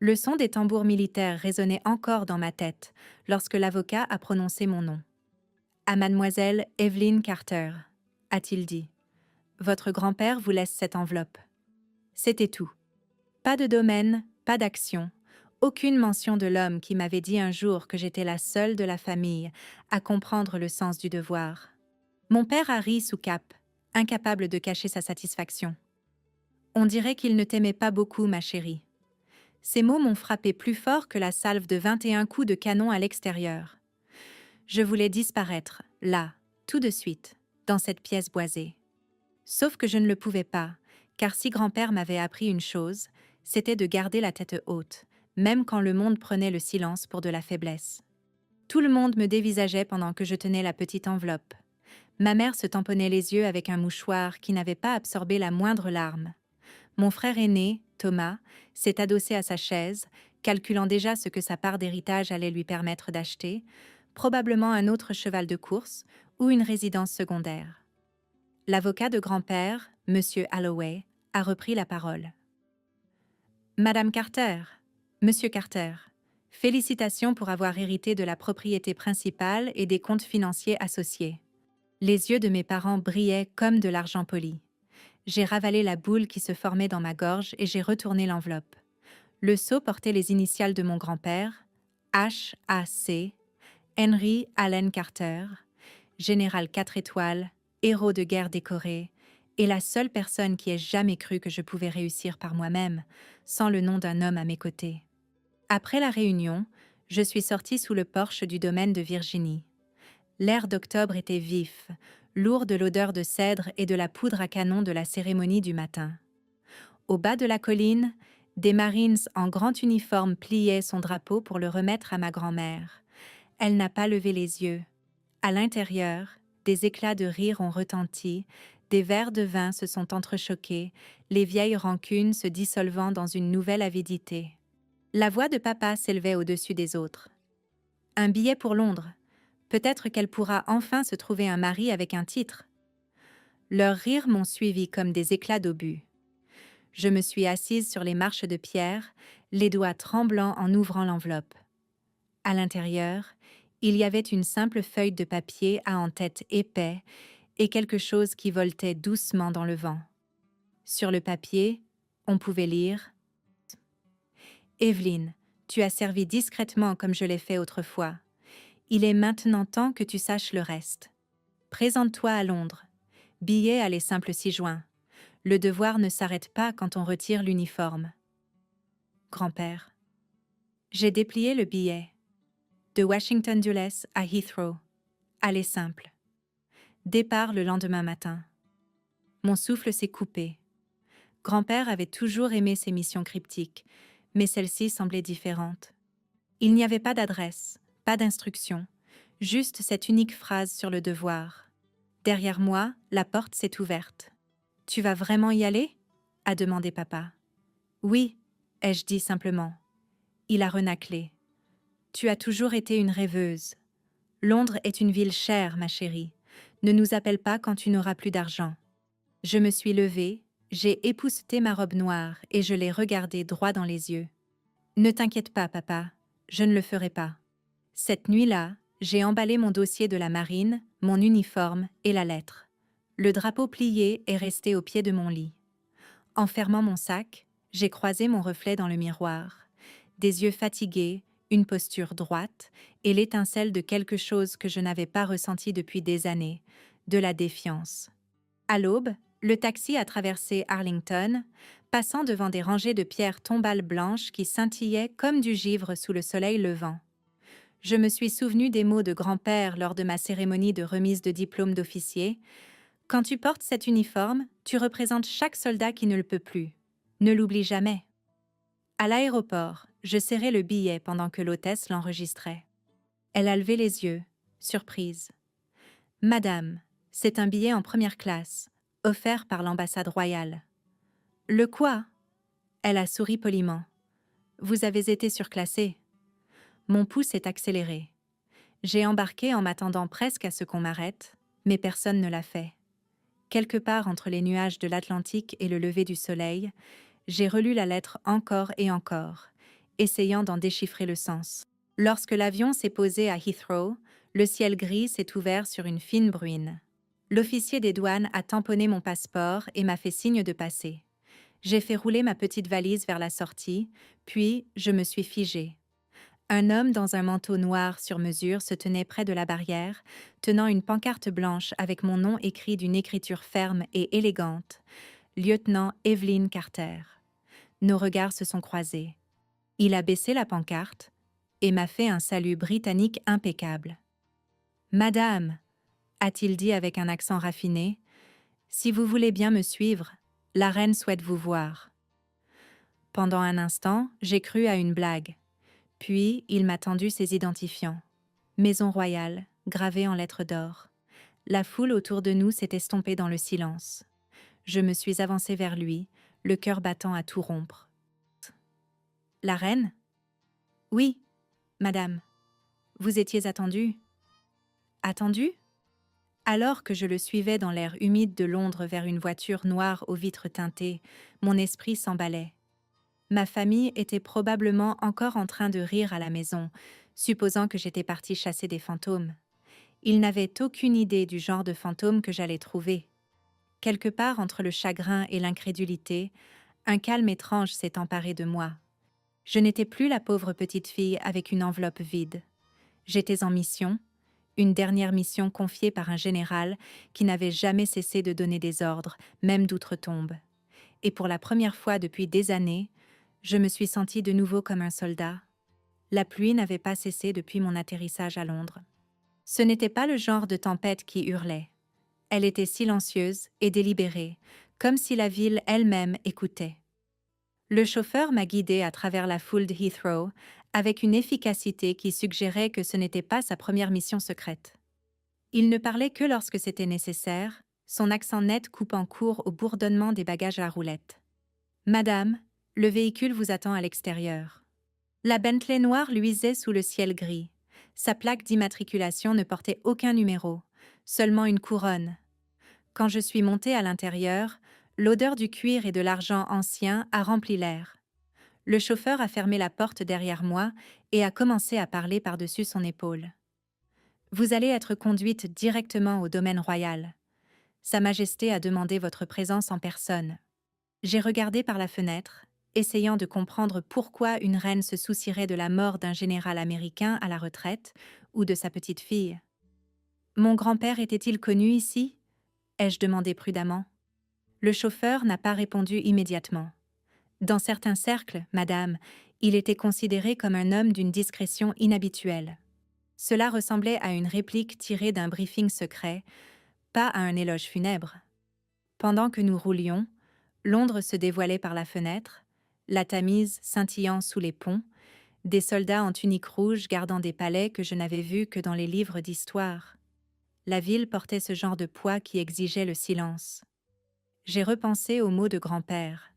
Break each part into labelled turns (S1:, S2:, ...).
S1: Le son des tambours militaires résonnait encore dans ma tête lorsque l'avocat a prononcé mon nom. « À mademoiselle Evelyn Carter », a-t-il dit. « Votre grand-père vous laisse cette enveloppe. » C'était tout. Pas de domaine, pas d'action, aucune mention de l'homme qui m'avait dit un jour que j'étais la seule de la famille à comprendre le sens du devoir. Mon père a ri sous cape, incapable de cacher sa satisfaction. « On dirait qu'il ne t'aimait pas beaucoup, ma chérie. » Ces mots m'ont frappé plus fort que la salve de 21 coups de canon à l'extérieur. Je voulais disparaître, là, tout de suite, dans cette pièce boisée. Sauf que je ne le pouvais pas, car si grand-père m'avait appris une chose, c'était de garder la tête haute, même quand le monde prenait le silence pour de la faiblesse. Tout le monde me dévisageait pendant que je tenais la petite enveloppe. Ma mère se tamponnait les yeux avec un mouchoir qui n'avait pas absorbé la moindre larme. Mon frère aîné, Thomas, s'est adossé à sa chaise, calculant déjà ce que sa part d'héritage allait lui permettre d'acheter, probablement un autre cheval de course ou une résidence secondaire. L'avocat de grand-père, M. Holloway, a repris la parole. « Madame Carter, Monsieur Carter, félicitations pour avoir hérité de la propriété principale et des comptes financiers associés. » Les yeux de mes parents brillaient comme de l'argent poli. J'ai ravalé la boule qui se formait dans ma gorge et j'ai retourné l'enveloppe. Le sceau portait les initiales de mon grand-père, H.A.C., Henry Allen Carter, général 4 étoiles, héros de guerre décoré, et la seule personne qui ait jamais cru que je pouvais réussir par moi-même, sans le nom d'un homme à mes côtés. Après la réunion, je suis sortie sous le porche du domaine de Virginie. L'air d'octobre était vif, lourd de l'odeur de cèdre et de la poudre à canon de la cérémonie du matin. Au bas de la colline, des Marines en grand uniforme pliaient son drapeau pour le remettre à ma grand-mère. Elle n'a pas levé les yeux. À l'intérieur, des éclats de rire ont retenti, des verres de vin se sont entrechoqués, les vieilles rancunes se dissolvant dans une nouvelle avidité. La voix de papa s'élevait au-dessus des autres. « Un billet pour Londres. Peut-être qu'elle pourra enfin se trouver un mari avec un titre. » Leurs rires m'ont suivi comme des éclats d'obus. Je me suis assise sur les marches de pierre, les doigts tremblants en ouvrant l'enveloppe. À l'intérieur, il y avait une simple feuille de papier à en-tête épais et quelque chose qui voltait doucement dans le vent. Sur le papier, on pouvait lire « Evelyn, tu as servi discrètement comme je l'ai fait autrefois. Il est maintenant temps que tu saches le reste. Présente-toi à Londres. Billet à les simples 6 juin. Le devoir ne s'arrête pas quand on retire l'uniforme. » Grand-père. J'ai déplié le billet. De Washington Dulles à Heathrow. Aller simple. Départ le lendemain matin. Mon souffle s'est coupé. Grand-père avait toujours aimé ces missions cryptiques, mais celle-ci semblait différente. Il n'y avait pas d'adresse, pas d'instruction, juste cette unique phrase sur le devoir. Derrière moi, la porte s'est ouverte. « Tu vas vraiment y aller ?» a demandé papa. « Oui », ai-je dit simplement. Il a renâclé. « Tu as toujours été une rêveuse. Londres est une ville chère, ma chérie. Ne nous appelle pas quand tu n'auras plus d'argent. » Je me suis levée, j'ai épousseté ma robe noire et je l'ai regardé droit dans les yeux. « Ne t'inquiète pas, papa, je ne le ferai pas. » Cette nuit-là, j'ai emballé mon dossier de la marine, mon uniforme et la lettre. Le drapeau plié est resté au pied de mon lit. En fermant mon sac, j'ai croisé mon reflet dans le miroir. Des yeux fatigués, une posture droite et l'étincelle de quelque chose que je n'avais pas ressenti depuis des années, de la défiance. À l'aube, le taxi a traversé Arlington, passant devant des rangées de pierres tombales blanches qui scintillaient comme du givre sous le soleil levant. Je me suis souvenu des mots de grand-père lors de ma cérémonie de remise de diplôme d'officier. « Quand tu portes cet uniforme, tu représentes chaque soldat qui ne le peut plus. Ne l'oublie jamais. » À l'aéroport, je serrai le billet pendant que l'hôtesse l'enregistrait. Elle a levé les yeux, surprise. « Madame, c'est un billet en première classe, offert par l'ambassade royale. »« Le quoi ?» Elle a souri poliment. « Vous avez été surclassée. » Mon pouls s'est accéléré. J'ai embarqué en m'attendant presque à ce qu'on m'arrête, mais personne ne l'a fait. Quelque part entre les nuages de l'Atlantique et le lever du soleil, j'ai relu la lettre encore et encore, essayant d'en déchiffrer le sens. Lorsque l'avion s'est posé à Heathrow, le ciel gris s'est ouvert sur une fine bruine. L'officier des douanes a tamponné mon passeport et m'a fait signe de passer. J'ai fait rouler ma petite valise vers la sortie, puis je me suis figée. Un homme dans un manteau noir sur mesure se tenait près de la barrière, tenant une pancarte blanche avec mon nom écrit d'une écriture ferme et élégante. Lieutenant Evelyn Carter. Nos regards se sont croisés. Il a baissé la pancarte et m'a fait un salut britannique impeccable. « Madame », a-t-il dit avec un accent raffiné, « si vous voulez bien me suivre, la reine souhaite vous voir. » Pendant un instant, j'ai cru à une blague. Puis, il m'a tendu ses identifiants. Maison royale, gravée en lettres d'or. La foule autour de nous s'est estompée dans le silence. Je me suis avancée vers lui, le cœur battant à tout rompre. « La reine ? » ?»« Oui, madame. Vous étiez attendue. »« Attendue ?» Alors que je le suivais dans l'air humide de Londres vers une voiture noire aux vitres teintées, mon esprit s'emballait. Ma famille était probablement encore en train de rire à la maison, supposant que j'étais partie chasser des fantômes. Ils n'avaient aucune idée du genre de fantôme que j'allais trouver. Quelque part entre le chagrin et l'incrédulité, un calme étrange s'est emparé de moi. Je n'étais plus la pauvre petite fille avec une enveloppe vide. J'étais en mission, une dernière mission confiée par un général qui n'avait jamais cessé de donner des ordres, même d'outre-tombe. Et pour la première fois depuis des années, je me suis sentie de nouveau comme un soldat. La pluie n'avait pas cessé depuis mon atterrissage à Londres. Ce n'était pas le genre de tempête qui hurlait. Elle était silencieuse et délibérée, comme si la ville elle-même écoutait. Le chauffeur m'a guidée à travers la foule de Heathrow avec une efficacité qui suggérait que ce n'était pas sa première mission secrète. Il ne parlait que lorsque c'était nécessaire, son accent net coupant court au bourdonnement des bagages à roulettes. « Madame, le véhicule vous attend à l'extérieur. » La Bentley noire luisait sous le ciel gris. Sa plaque d'immatriculation ne portait aucun numéro, seulement une couronne. Quand je suis montée à l'intérieur, l'odeur du cuir et de l'argent ancien a rempli l'air. Le chauffeur a fermé la porte derrière moi et a commencé à parler par-dessus son épaule. « Vous allez être conduite directement au domaine royal. Sa Majesté a demandé votre présence en personne. » J'ai regardé par la fenêtre, essayant de comprendre pourquoi une reine se soucierait de la mort d'un général américain à la retraite ou de sa petite fille. « Mon grand-père était-il connu ici ?» ai-je demandé prudemment. Le chauffeur n'a pas répondu immédiatement. Dans certains cercles, madame, il était considéré comme un homme d'une discrétion inhabituelle. Cela ressemblait à une réplique tirée d'un briefing secret, pas à un éloge funèbre. Pendant que nous roulions, Londres se dévoilait par la fenêtre, la Tamise scintillant sous les ponts, des soldats en tunique rouge gardant des palais que je n'avais vus que dans les livres d'histoire. La ville portait ce genre de poids qui exigeait le silence. J'ai repensé aux mots de grand-père.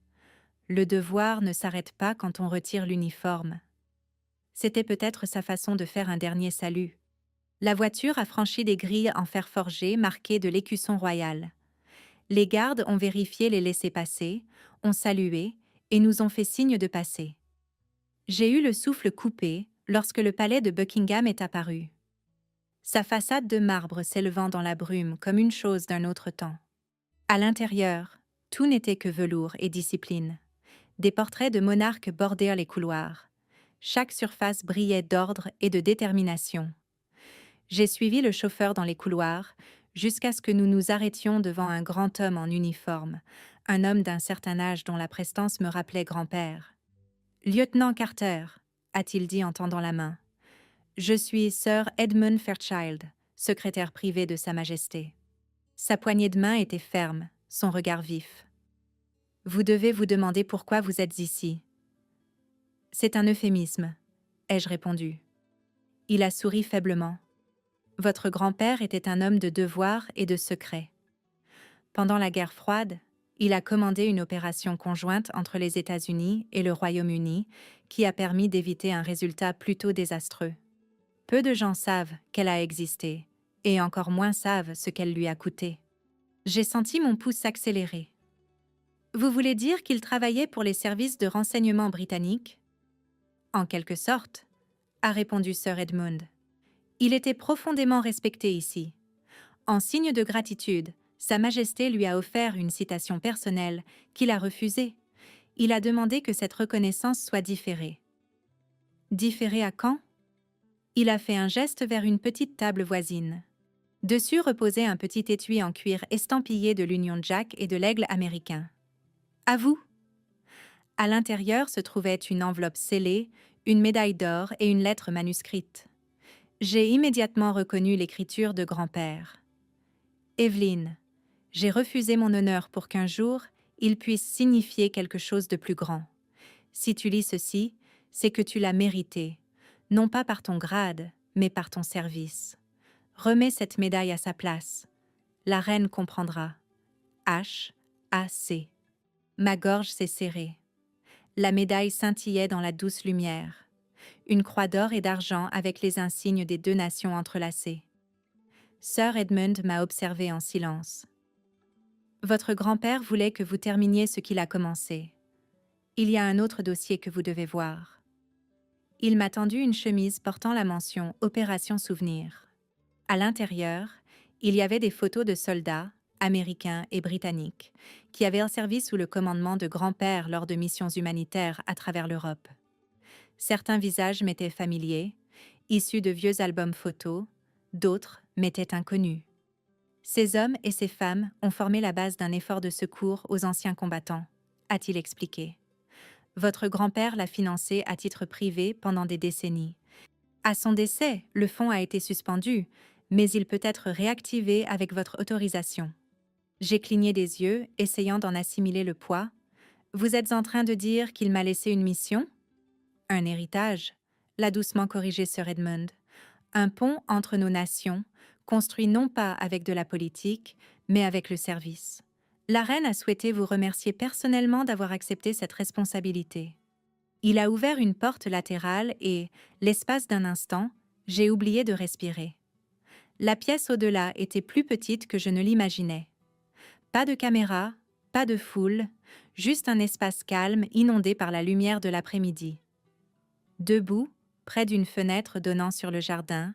S1: Le devoir ne s'arrête pas quand on retire l'uniforme. C'était peut-être sa façon de faire un dernier salut. La voiture a franchi des grilles en fer forgé marquées de l'écusson royal. Les gardes ont vérifié les laissez-passer, ont salué et nous ont fait signe de passer. J'ai eu le souffle coupé lorsque le palais de Buckingham est apparu. Sa façade de marbre s'élevant dans la brume comme une chose d'un autre temps. À l'intérieur, tout n'était que velours et discipline. Des portraits de monarques bordèrent les couloirs. Chaque surface brillait d'ordre et de détermination. J'ai suivi le chauffeur dans les couloirs, jusqu'à ce que nous nous arrêtions devant un grand homme en uniforme, un homme d'un certain âge dont la prestance me rappelait grand-père. « Lieutenant Carter », a-t-il dit en tendant la main. « Je suis Sir Edmund Fairchild, secrétaire privé de Sa Majesté. » Sa poignée de main était ferme, son regard vif. « Vous devez vous demander pourquoi vous êtes ici. »« C'est un euphémisme, » ai-je répondu. Il a souri faiblement. « Votre grand-père était un homme de devoir et de secret. Pendant la guerre froide, il a commandé une opération conjointe entre les États-Unis et le Royaume-Uni qui a permis d'éviter un résultat plutôt désastreux. Peu de gens savent qu'elle a existé, et encore moins savent ce qu'elle lui a coûté. » J'ai senti mon pouce s'accélérer. « Vous voulez dire qu'il travaillait pour les services de renseignement britanniques ? » En quelque sorte, a répondu Sir Edmund. Il était profondément respecté ici. En signe de gratitude, Sa Majesté lui a offert une citation personnelle qu'il a refusée. Il a demandé que cette reconnaissance soit différée. Différée à quand? Il a fait un geste vers une petite table voisine. Dessus reposait un petit étui en cuir estampillé de l'Union Jack et de l'aigle américain. À vous! À l'intérieur se trouvait une enveloppe scellée, une médaille d'or et une lettre manuscrite. J'ai immédiatement reconnu l'écriture de grand-père. Evelyn, j'ai refusé mon honneur pour qu'un jour, il puisse signifier quelque chose de plus grand. Si tu lis ceci, c'est que tu l'as mérité, non pas par ton grade, mais par ton service. Remets cette médaille à sa place. La reine comprendra. H.A.C. Ma gorge s'est serrée. La médaille scintillait dans la douce lumière. Une croix d'or et d'argent avec les insignes des deux nations entrelacées. Sir Edmund m'a observé en silence. Votre grand-père voulait que vous terminiez ce qu'il a commencé. Il y a un autre dossier que vous devez voir. Il m'a tendu une chemise portant la mention Opération Souvenir. À l'intérieur, il y avait des photos de soldats, américains et britanniques, qui avaient servi sous le commandement de grand-père lors de missions humanitaires à travers l'Europe. Certains visages m'étaient familiers, issus de vieux albums photos, d'autres m'étaient inconnus. Ces hommes et ces femmes ont formé la base d'un effort de secours aux anciens combattants, a-t-il expliqué. Votre grand-père l'a financé à titre privé pendant des décennies. À son décès, le fonds a été suspendu, mais il peut être réactivé avec votre autorisation. J'ai cligné des yeux, essayant d'en assimiler le poids. Vous êtes en train de dire qu'il m'a laissé une mission? Un héritage, l'a doucement corrigé Sir Edmund. Un pont entre nos nations, construit non pas avec de la politique, mais avec le service. La reine a souhaité vous remercier personnellement d'avoir accepté cette responsabilité. Il a ouvert une porte latérale et, l'espace d'un instant, j'ai oublié de respirer. La pièce au-delà était plus petite que je ne l'imaginais. Pas de caméra, pas de foule, juste un espace calme inondé par la lumière de l'après-midi. Debout, près d'une fenêtre donnant sur le jardin,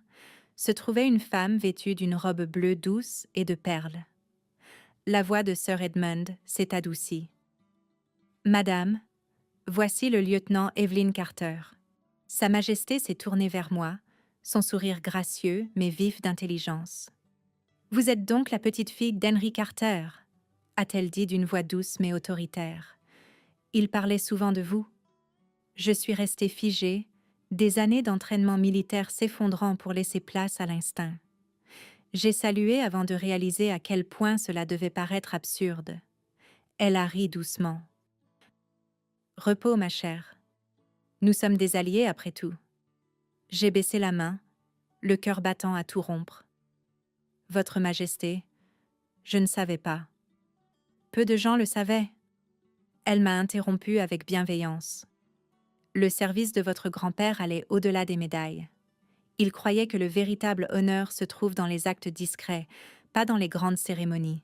S1: se trouvait une femme vêtue d'une robe bleue douce et de perles. La voix de Sir Edmund s'est adoucie. « Madame, voici le lieutenant Evelyn Carter. » Sa Majesté s'est tournée vers moi, son sourire gracieux mais vif d'intelligence. « Vous êtes donc la petite-fille d'Henry Carter » a-t-elle dit d'une voix douce mais autoritaire. « Il parlait souvent de vous. » Je suis restée figée, des années d'entraînement militaire s'effondrant pour laisser place à l'instinct. J'ai salué avant de réaliser à quel point cela devait paraître absurde. Elle a ri doucement. « Repos, ma chère. Nous sommes des alliés après tout. » J'ai baissé la main, le cœur battant à tout rompre. « Votre Majesté, je ne savais pas. » Peu de gens le savaient. Elle m'a interrompue avec bienveillance. Le service de votre grand-père allait au-delà des médailles. Il croyait que le véritable honneur se trouve dans les actes discrets, pas dans les grandes cérémonies.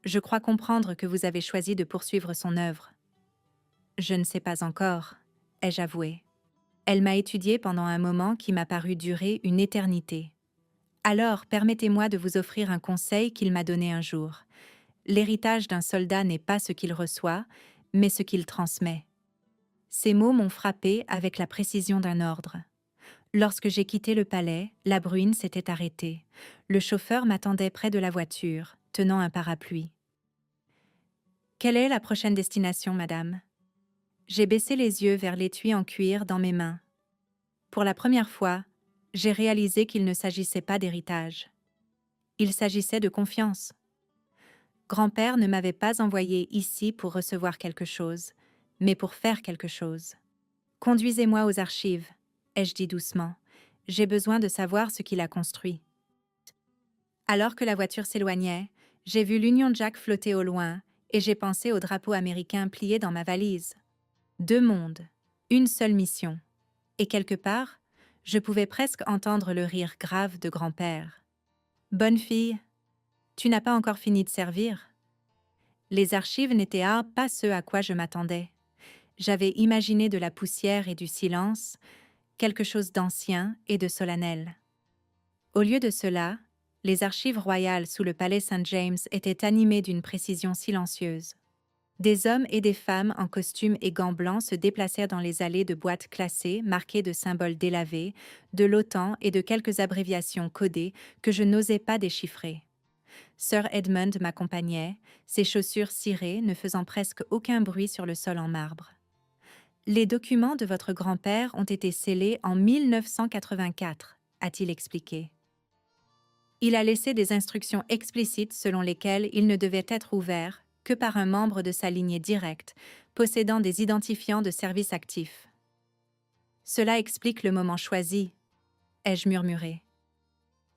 S1: Je crois comprendre que vous avez choisi de poursuivre son œuvre. Je ne sais pas encore, ai-je avoué. Elle m'a étudié pendant un moment qui m'a paru durer une éternité. Alors, permettez-moi de vous offrir un conseil qu'il m'a donné un jour. L'héritage d'un soldat n'est pas ce qu'il reçoit, mais ce qu'il transmet. Ces mots m'ont frappé avec la précision d'un ordre. Lorsque j'ai quitté le palais, la bruine s'était arrêtée. Le chauffeur m'attendait près de la voiture, tenant un parapluie. « Quelle est la prochaine destination, madame ?» J'ai baissé les yeux vers l'étui en cuir dans mes mains. Pour la première fois, j'ai réalisé qu'il ne s'agissait pas d'héritage. Il s'agissait de confiance. Grand-père ne m'avait pas envoyé ici pour recevoir quelque chose, mais pour faire quelque chose. « Conduisez-moi aux archives », ai-je dit doucement. « J'ai besoin de savoir ce qu'il a construit. » Alors que la voiture s'éloignait, j'ai vu l'Union Jack flotter au loin et j'ai pensé au drapeau américain plié dans ma valise. 2 mondes, une seule mission. Et quelque part, je pouvais presque entendre le rire grave de grand-père. « Bonne fille, tu n'as pas encore fini de servir. » Les archives n'étaient pas ce à quoi je m'attendais. J'avais imaginé de la poussière et du silence, quelque chose d'ancien et de solennel. Au lieu de cela, les archives royales sous le palais St. James étaient animées d'une précision silencieuse. Des hommes et des femmes en costumes et gants blancs se déplacèrent dans les allées de boîtes classées marquées de symboles délavés, de l'OTAN et de quelques abréviations codées que je n'osais pas déchiffrer. Sir Edmund m'accompagnait, ses chaussures cirées ne faisant presque aucun bruit sur le sol en marbre. Les documents de votre grand-père ont été scellés en 1984, a-t-il expliqué. Il a laissé des instructions explicites selon lesquelles il ne devait être ouvert que par un membre de sa lignée directe, possédant des identifiants de service actifs. Cela explique le moment choisi, ai-je murmuré.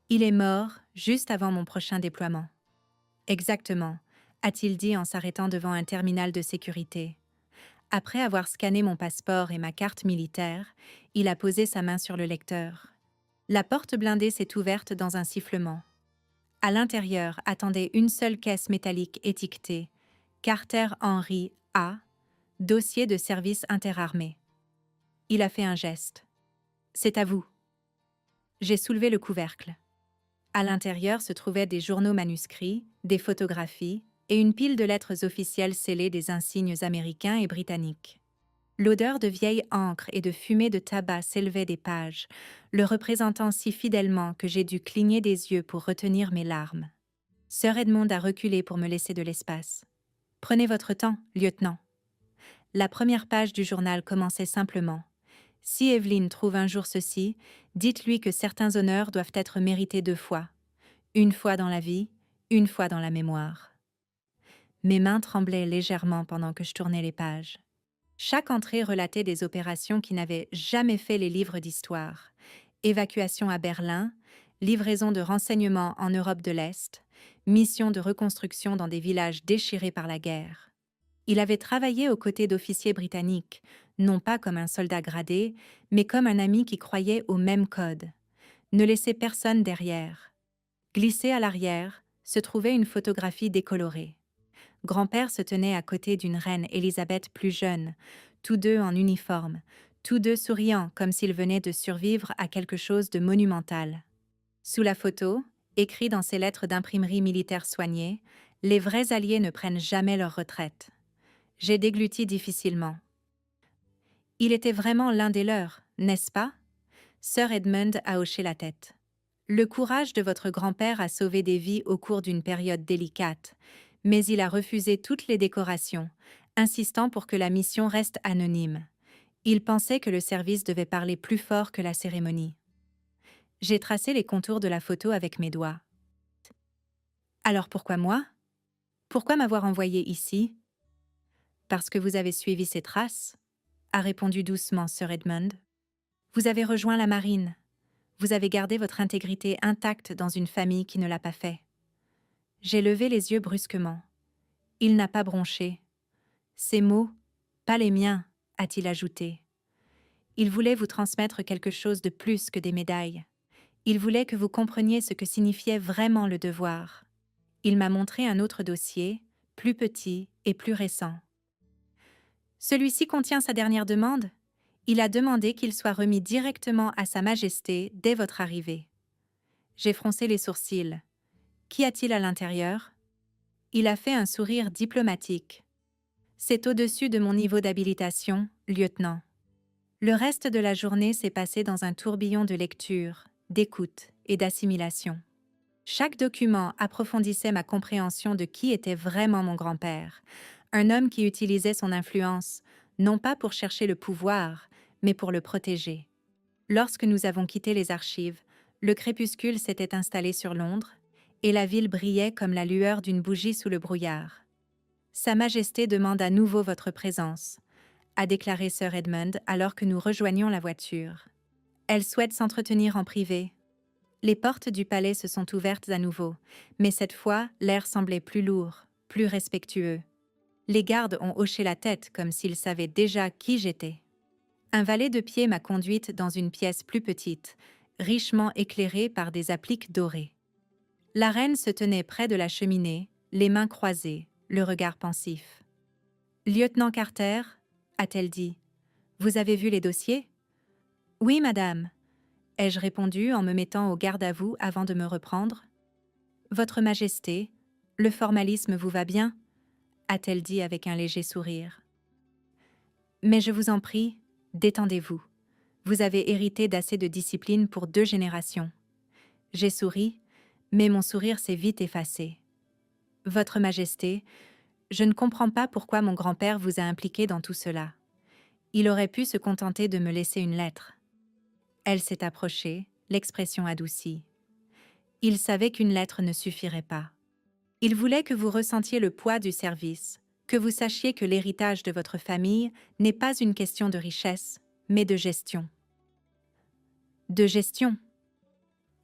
S1: Il est mort juste avant mon prochain déploiement. Exactement, a-t-il dit en s'arrêtant devant un terminal de sécurité. Après avoir scanné mon passeport et ma carte militaire, il a posé sa main sur le lecteur. La porte blindée s'est ouverte dans un sifflement. À l'intérieur attendait une seule caisse métallique étiquetée « Carter Henry A, dossier de service interarmé ». Il a fait un geste. « C'est à vous ». J'ai soulevé le couvercle. À l'intérieur se trouvaient des journaux manuscrits, des photographies et une pile de lettres officielles scellées des insignes américains et britanniques. L'odeur de vieille encre et de fumée de tabac s'élevait des pages, le représentant si fidèlement que j'ai dû cligner des yeux pour retenir mes larmes. Sir Edmund a reculé pour me laisser de l'espace. « Prenez votre temps, lieutenant. » La première page du journal commençait simplement. « Si Evelyn trouve un jour ceci, dites-lui que certains honneurs doivent être mérités 2 fois. Une fois dans la vie, une fois dans la mémoire. » Mes mains tremblaient légèrement pendant que je tournais les pages. Chaque entrée relatait des opérations qui n'avaient jamais fait les livres d'histoire. Évacuation à Berlin, livraison de renseignements en Europe de l'Est, mission de reconstruction dans des villages déchirés par la guerre. Il avait travaillé aux côtés d'officiers britanniques, non pas comme un soldat gradé, mais comme un ami qui croyait au même code. Ne laisser personne derrière. Glissée à l'arrière, se trouvait une photographie décolorée. Grand-père se tenait à côté d'une reine Élisabeth plus jeune, tous deux en uniforme, tous deux souriants comme s'ils venaient de survivre à quelque chose de monumental. Sous la photo, écrit dans ces lettres d'imprimerie militaire soignées, les vrais alliés ne prennent jamais leur retraite. J'ai dégluti difficilement. Il était vraiment l'un des leurs, n'est-ce pas? Sir Edmund a hoché la tête. Le courage de votre grand-père a sauvé des vies au cours d'une période délicate, mais il a refusé toutes les décorations, insistant pour que la mission reste anonyme. Il pensait que le service devait parler plus fort que la cérémonie. J'ai tracé les contours de la photo avec mes doigts. Alors pourquoi moi? Pourquoi m'avoir envoyé ici? Parce que vous avez suivi ses traces, a répondu doucement Sir Edmund. Vous avez rejoint la marine. Vous avez gardé votre intégrité intacte dans une famille qui ne l'a pas fait. J'ai levé les yeux brusquement. Il n'a pas bronché. Ces mots, pas les miens, a-t-il ajouté. Il voulait vous transmettre quelque chose de plus que des médailles. Il voulait que vous compreniez ce que signifiait vraiment le devoir. Il m'a montré un autre dossier, plus petit et plus récent. Celui-ci contient sa dernière demande. Il a demandé qu'il soit remis directement à Sa Majesté dès votre arrivée. J'ai froncé les sourcils. Qu'y a-t-il à l'intérieur? Il a fait un sourire diplomatique. C'est au-dessus de mon niveau d'habilitation, lieutenant. Le reste de la journée s'est passé dans un tourbillon de lecture, d'écoute et d'assimilation. Chaque document approfondissait ma compréhension de qui était vraiment mon grand-père, un homme qui utilisait son influence, non pas pour chercher le pouvoir, mais pour le protéger. Lorsque nous avons quitté les archives, le crépuscule s'était installé sur Londres, et la ville brillait comme la lueur d'une bougie sous le brouillard. « Sa Majesté demande à nouveau votre présence », a déclaré Sir Edmund alors que nous rejoignions la voiture. « Elle souhaite s'entretenir en privé. » Les portes du palais se sont ouvertes à nouveau, mais cette fois, l'air semblait plus lourd, plus respectueux. Les gardes ont hoché la tête comme s'ils savaient déjà qui j'étais. Un valet de pied m'a conduite dans une pièce plus petite, richement éclairée par des appliques dorées. La reine se tenait près de la cheminée, les mains croisées, le regard pensif. « Lieutenant Carter » a-t-elle dit. Vous avez vu les dossiers? Oui, madame, ai-je répondu en me mettant au garde à vous avant de me reprendre. Votre Majesté, le formalisme vous va bien? A-t-elle dit avec un léger sourire. Mais je vous en prie, détendez-vous. Vous avez hérité d'assez de discipline pour 2 générations. J'ai souri, mais mon sourire s'est vite effacé. Votre Majesté, je ne comprends pas pourquoi mon grand-père vous a impliqué dans tout cela. Il aurait pu se contenter de me laisser une lettre. Elle s'est approchée, l'expression adoucie. Il savait qu'une lettre ne suffirait pas. Il voulait que vous ressentiez le poids du service, que vous sachiez que l'héritage de votre famille n'est pas une question de richesse, mais de gestion. De gestion.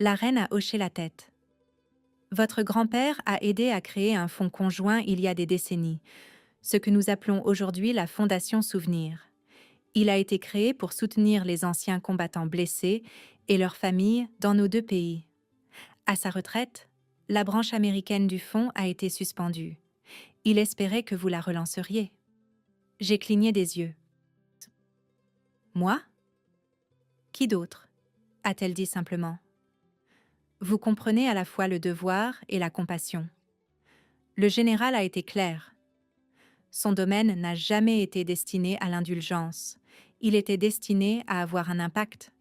S1: La reine a hoché la tête. Votre grand-père a aidé à créer un fonds conjoint il y a des décennies, ce que nous appelons aujourd'hui la Fondation Souvenir. Il a été créé pour soutenir les anciens combattants blessés et leurs familles dans nos 2 pays. À sa retraite, la branche américaine du fonds a été suspendue. Il espérait que vous la relanceriez. J'ai cligné des yeux. Moi? Qui d'autre? A-t-elle dit simplement. Vous comprenez à la fois le devoir et la compassion. Le général a été clair. Son domaine n'a jamais été destiné à l'indulgence. Il était destiné à avoir un impact.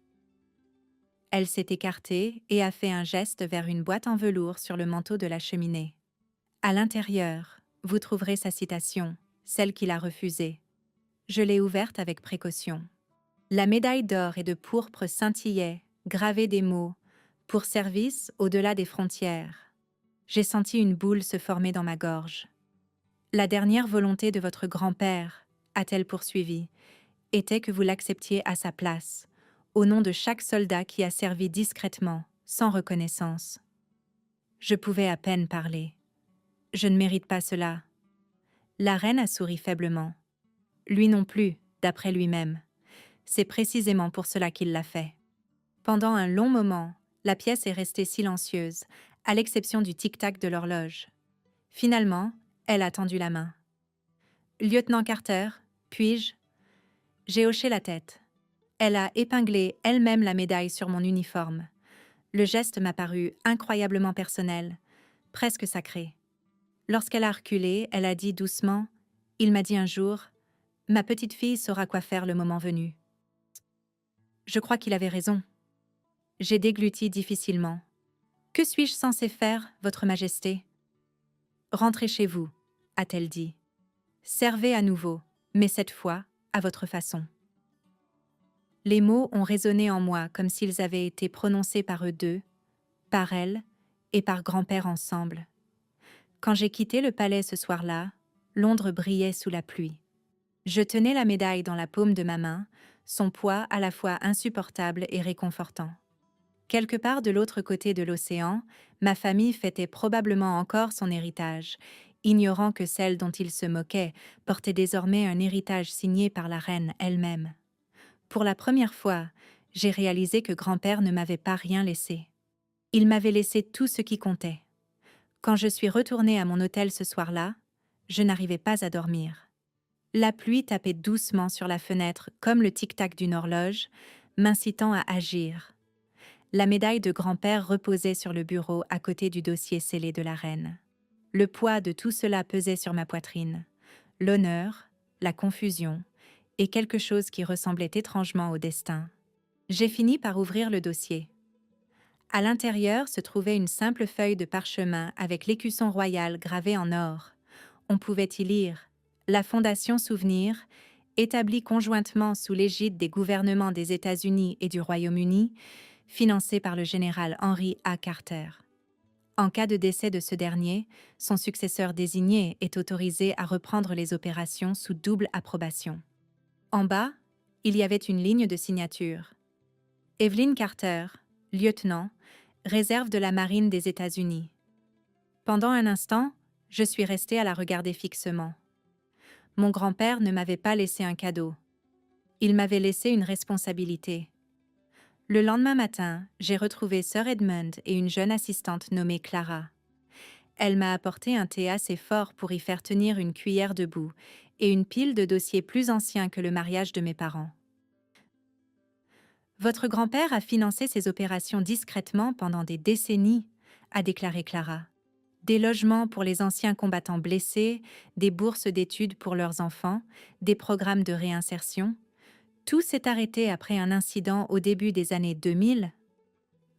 S1: Elle s'est écartée et a fait un geste vers une boîte en velours sur le manteau de la cheminée. À l'intérieur, vous trouverez sa citation, celle qu'il a refusée. Je l'ai ouverte avec précaution. La médaille d'or et de pourpre scintillait, gravée des mots « Pour service au-delà des frontières ». J'ai senti une boule se former dans ma gorge. La dernière volonté de votre grand-père, a-t-elle poursuivi, était que vous l'acceptiez à sa place, au nom de chaque soldat qui a servi discrètement, sans reconnaissance. Je pouvais à peine parler. Je ne mérite pas cela. La reine a souri faiblement. Lui non plus, d'après lui-même. C'est précisément pour cela qu'il l'a fait. Pendant un long moment, la pièce est restée silencieuse, à l'exception du tic-tac de l'horloge. Finalement, elle a tendu la main. « Lieutenant Carter, puis-je » J'ai hoché la tête. Elle a épinglé elle-même la médaille sur mon uniforme. Le geste m'a paru incroyablement personnel, presque sacré. Lorsqu'elle a reculé, elle a dit doucement « Il m'a dit un jour, ma petite fille saura quoi faire le moment venu. » Je crois qu'il avait raison. J'ai dégluti difficilement. « Que suis-je censé faire, Votre Majesté ?»« Rentrez chez vous, » a-t-elle dit. « Servez à nouveau, mais cette fois, à votre façon. » Les mots ont résonné en moi comme s'ils avaient été prononcés par eux deux, par elle et par grand-père ensemble. Quand j'ai quitté le palais ce soir-là, Londres brillait sous la pluie. Je tenais la médaille dans la paume de ma main, son poids à la fois insupportable et réconfortant. Quelque part de l'autre côté de l'océan, ma famille fêtait probablement encore son héritage, ignorant que celle dont il se moquait portait désormais un héritage signé par la reine elle-même. Pour la première fois, j'ai réalisé que grand-père ne m'avait pas rien laissé. Il m'avait laissé tout ce qui comptait. Quand je suis retournée à mon hôtel ce soir-là, je n'arrivais pas à dormir. La pluie tapait doucement sur la fenêtre comme le tic-tac d'une horloge, m'incitant à agir. La médaille de grand-père reposait sur le bureau à côté du dossier scellé de la reine. Le poids de tout cela pesait sur ma poitrine. L'honneur, la confusion et quelque chose qui ressemblait étrangement au destin. J'ai fini par ouvrir le dossier. À l'intérieur se trouvait une simple feuille de parchemin avec l'écusson royal gravé en or. On pouvait y lire « La Fondation Souvenir, établie conjointement sous l'égide des gouvernements des États-Unis et du Royaume-Uni, financée par le général Henry A. Carter. En cas de décès de ce dernier, son successeur désigné est autorisé à reprendre les opérations sous double approbation. » En bas, il y avait une ligne de signature. Evelyn Carter, lieutenant, réserve de la marine des États-Unis. Pendant un instant, je suis restée à la regarder fixement. Mon grand-père ne m'avait pas laissé un cadeau. Il m'avait laissé une responsabilité. Le lendemain matin, j'ai retrouvé Sir Edmund et une jeune assistante nommée Clara. Elle m'a apporté un thé assez fort pour y faire tenir une cuillère debout et une pile de dossiers plus anciens que le mariage de mes parents. Votre grand-père a financé ces opérations discrètement pendant des décennies, a déclaré Clara. Des logements pour les anciens combattants blessés, des bourses d'études pour leurs enfants, des programmes de réinsertion. Tout s'est arrêté après un incident au début des années 2000.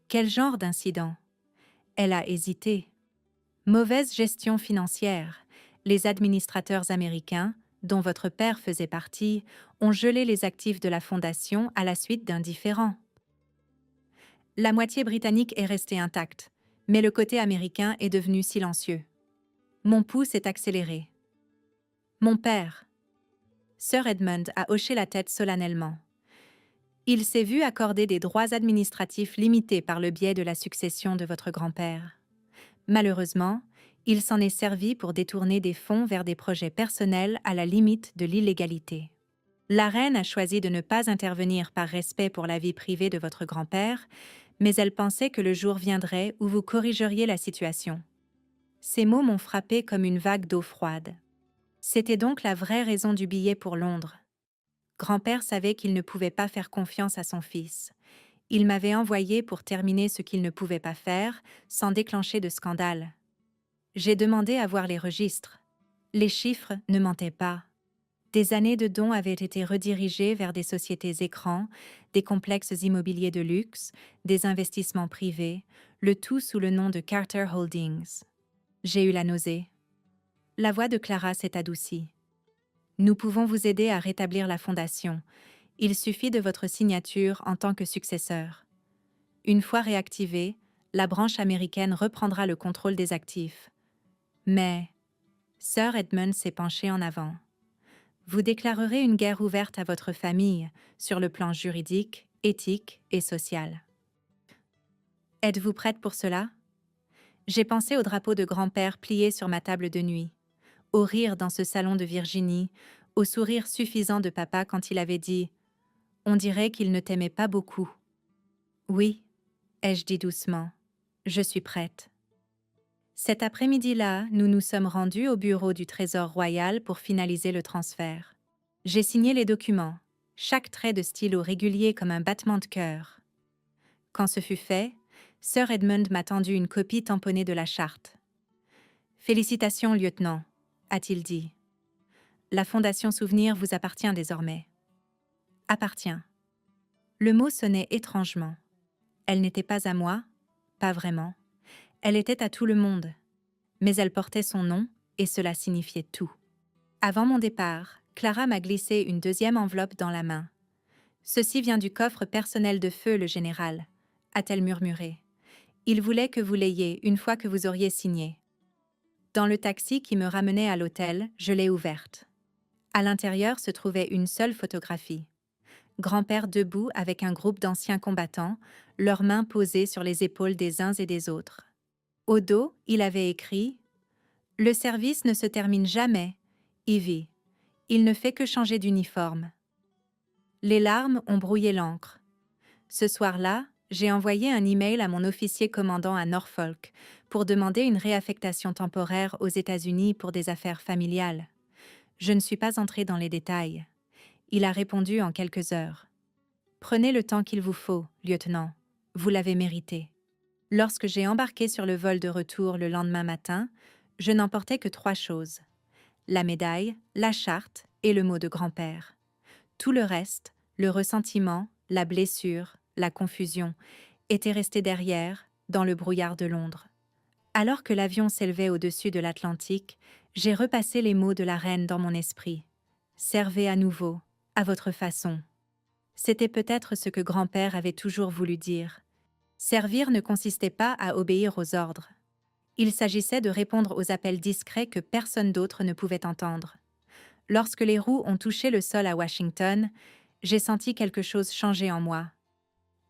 S1: Quel genre d'incident? Elle a hésité. Mauvaise gestion financière. Les administrateurs américains, dont votre père faisait partie, ont gelé les actifs de la fondation à la suite d'un différend. La moitié britannique est restée intacte, mais le côté américain est devenu silencieux. Mon pouls s'est accéléré. Mon père. Sir Edmund a hoché la tête solennellement. Il s'est vu accorder des droits administratifs limités par le biais de la succession de votre grand-père. Malheureusement, il s'en est servi pour détourner des fonds vers des projets personnels à la limite de l'illégalité. La reine a choisi de ne pas intervenir par respect pour la vie privée de votre grand-père, mais elle pensait que le jour viendrait où vous corrigeriez la situation. Ces mots m'ont frappé comme une vague d'eau froide. C'était donc la vraie raison du billet pour Londres. Grand-père savait qu'il ne pouvait pas faire confiance à son fils. Il m'avait envoyé pour terminer ce qu'il ne pouvait pas faire, sans déclencher de scandale. J'ai demandé à voir les registres. Les chiffres ne mentaient pas. Des années de dons avaient été redirigées vers des sociétés écrans, des complexes immobiliers de luxe, des investissements privés, le tout sous le nom de Carter Holdings. J'ai eu la nausée. La voix de Clara s'est adoucie. Nous pouvons vous aider à rétablir la fondation. Il suffit de votre signature en tant que successeur. Une fois réactivée, la branche américaine reprendra le contrôle des actifs. Mais Sir Edmund s'est penché en avant. Vous déclarerez une guerre ouverte à votre famille sur le plan juridique, éthique et social. Êtes-vous prête pour cela? J'ai pensé au drapeau de grand-père plié sur ma table de nuit, au rire dans ce salon de Virginie, au sourire suffisant de papa quand il avait dit « On dirait qu'il ne t'aimait pas beaucoup ». Oui, ai-je dit doucement, je suis prête. Cet après-midi-là, nous nous sommes rendus au bureau du Trésor royal pour finaliser le transfert. J'ai signé les documents, chaque trait de stylo régulier comme un battement de cœur. Quand ce fut fait, Sir Edmund m'a tendu une copie tamponnée de la charte. « Félicitations, lieutenant », a-t-il dit. « La Fondation Souvenir vous appartient désormais. » Appartient. Le mot sonnait étrangement. Elle n'était pas à moi, pas vraiment. Elle était à tout le monde. Mais elle portait son nom, et cela signifiait tout. Avant mon départ, Clara m'a glissé une deuxième enveloppe dans la main. « Ceci vient du coffre personnel de feu, le général », a-t-elle murmuré. « Il voulait que vous l'ayez une fois que vous auriez signé. » Dans le taxi qui me ramenait à l'hôtel, je l'ai ouverte. À l'intérieur se trouvait une seule photographie. Grand-père debout avec un groupe d'anciens combattants, leurs mains posées sur les épaules des uns et des autres. Au dos, il avait écrit « Le service ne se termine jamais, Ivy. Il ne fait que changer d'uniforme. » Les larmes ont brouillé l'encre. Ce soir-là, j'ai envoyé un email à mon officier commandant à Norfolk pour demander une réaffectation temporaire aux États-Unis pour des affaires familiales. Je ne suis pas entrée dans les détails. Il a répondu en quelques heures. « Prenez le temps qu'il vous faut, lieutenant. Vous l'avez mérité. » Lorsque j'ai embarqué sur le vol de retour le lendemain matin, je n'emportais que 3 choses. La médaille, la charte et le mot de grand-père. Tout le reste, le ressentiment, la blessure, la confusion, était resté derrière, dans le brouillard de Londres. Alors que l'avion s'élevait au-dessus de l'Atlantique, j'ai repassé les mots de la reine dans mon esprit. « Servez à nouveau, à votre façon. » C'était peut-être ce que grand-père avait toujours voulu dire. Servir ne consistait pas à obéir aux ordres. Il s'agissait de répondre aux appels discrets que personne d'autre ne pouvait entendre. Lorsque les roues ont touché le sol à Washington, j'ai senti quelque chose changer en moi.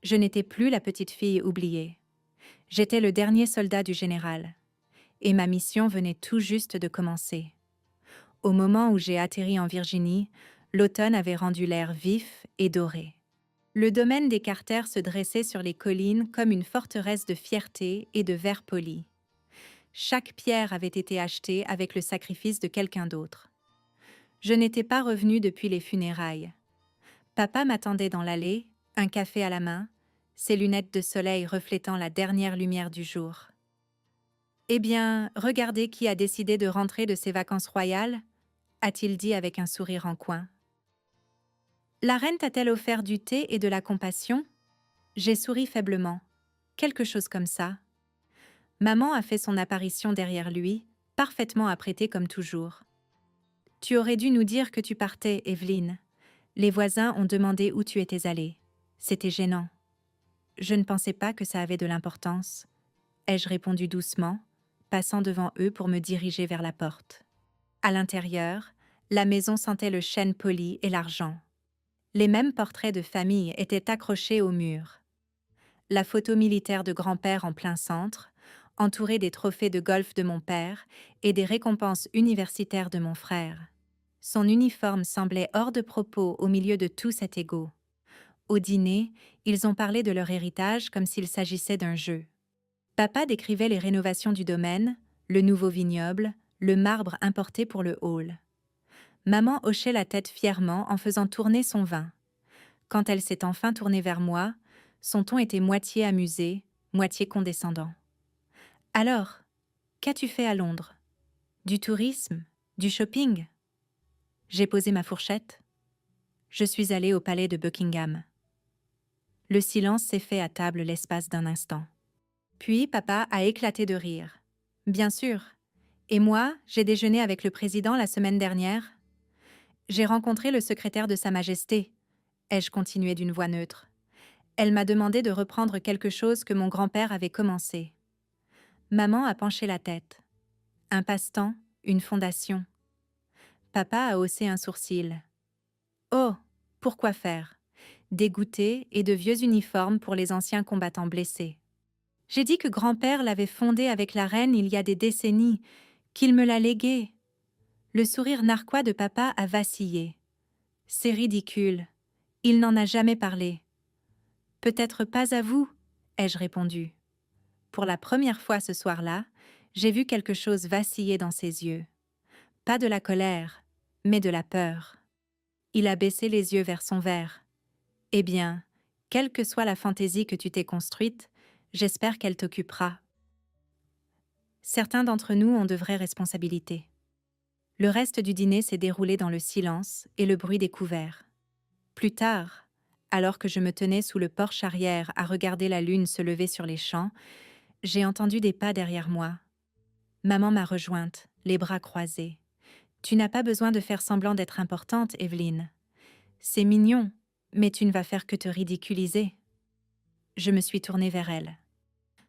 S1: Je n'étais plus la petite fille oubliée. J'étais le dernier soldat du général. Et ma mission venait tout juste de commencer. Au moment où j'ai atterri en Virginie, l'automne avait rendu l'air vif et doré. Le domaine des Carter se dressait sur les collines comme une forteresse de fierté et de verre poli. Chaque pierre avait été achetée avec le sacrifice de quelqu'un d'autre. Je n'étais pas revenue depuis les funérailles. Papa m'attendait dans l'allée, un café à la main, ses lunettes de soleil reflétant la dernière lumière du jour. « Eh bien, regardez qui a décidé de rentrer de ses vacances royales » a-t-il dit avec un sourire en coin. « La reine t'a-t-elle offert du thé et de la compassion » J'ai souri faiblement. Quelque chose comme ça. Maman a fait son apparition derrière lui, parfaitement apprêtée comme toujours. « Tu aurais dû nous dire que tu partais, Evelyne. Les voisins ont demandé où tu étais allée. C'était gênant. » Je ne pensais pas que ça avait de l'importance, ai-je répondu doucement, passant devant eux pour me diriger vers la porte. À l'intérieur, la maison sentait le chêne poli et l'argent. Les mêmes portraits de famille étaient accrochés au mur. La photo militaire de grand-père en plein centre, entourée des trophées de golf de mon père et des récompenses universitaires de mon frère. Son uniforme semblait hors de propos au milieu de tout cet égo. Au dîner, ils ont parlé de leur héritage comme s'il s'agissait d'un jeu. Papa décrivait les rénovations du domaine, le nouveau vignoble, le marbre importé pour le hall. Maman hochait la tête fièrement en faisant tourner son vin. Quand elle s'est enfin tournée vers moi, son ton était moitié amusé, moitié condescendant. « Alors, qu'as-tu fait à Londres ? Du tourisme ? Du shopping ?» J'ai posé ma fourchette. Je suis allée au palais de Buckingham. Le silence s'est fait à table l'espace d'un instant. Puis papa a éclaté de rire. « Bien sûr. Et moi, j'ai déjeuné avec le président la semaine dernière. J'ai rencontré le secrétaire de Sa Majesté. » Ai-je continué d'une voix neutre. Elle m'a demandé de reprendre quelque chose que mon grand-père avait commencé. Maman a penché la tête. Un passe-temps, une fondation. Papa a haussé un sourcil. Oh, pourquoi faire ? Des goûters et de vieux uniformes pour les anciens combattants blessés. J'ai dit que grand-père l'avait fondé avec la reine il y a des décennies, qu'il me l'a légué. Le sourire narquois de papa a vacillé. C'est ridicule. Il n'en a jamais parlé. Peut-être pas à vous, ai-je répondu. Pour la première fois ce soir-là, j'ai vu quelque chose vaciller dans ses yeux. Pas de la colère, mais de la peur. Il a baissé les yeux vers son verre. Eh bien, quelle que soit la fantaisie que tu t'es construite, j'espère qu'elle t'occupera. Certains d'entre nous ont de vraies responsabilités. Le reste du dîner s'est déroulé dans le silence et le bruit des couverts. Plus tard, alors que je me tenais sous le porche arrière à regarder la lune se lever sur les champs, j'ai entendu des pas derrière moi. Maman m'a rejointe, les bras croisés. « Tu n'as pas besoin de faire semblant d'être importante, Evelyne. C'est mignon, mais tu ne vas faire que te ridiculiser. » Je me suis tournée vers elle.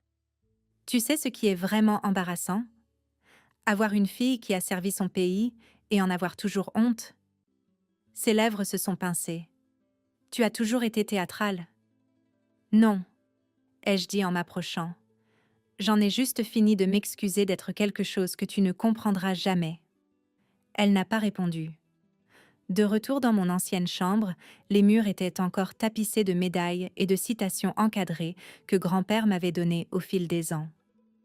S1: « Tu sais ce qui est vraiment embarrassant ? Avoir une fille qui a servi son pays et en avoir toujours honte. » Ses lèvres se sont pincées. « Tu as toujours été théâtrale. »« Non, » ai-je dit en m'approchant. « J'en ai juste fini de m'excuser d'être quelque chose que tu ne comprendras jamais. » Elle n'a pas répondu. De retour dans mon ancienne chambre, les murs étaient encore tapissés de médailles et de citations encadrées que grand-père m'avait données au fil des ans.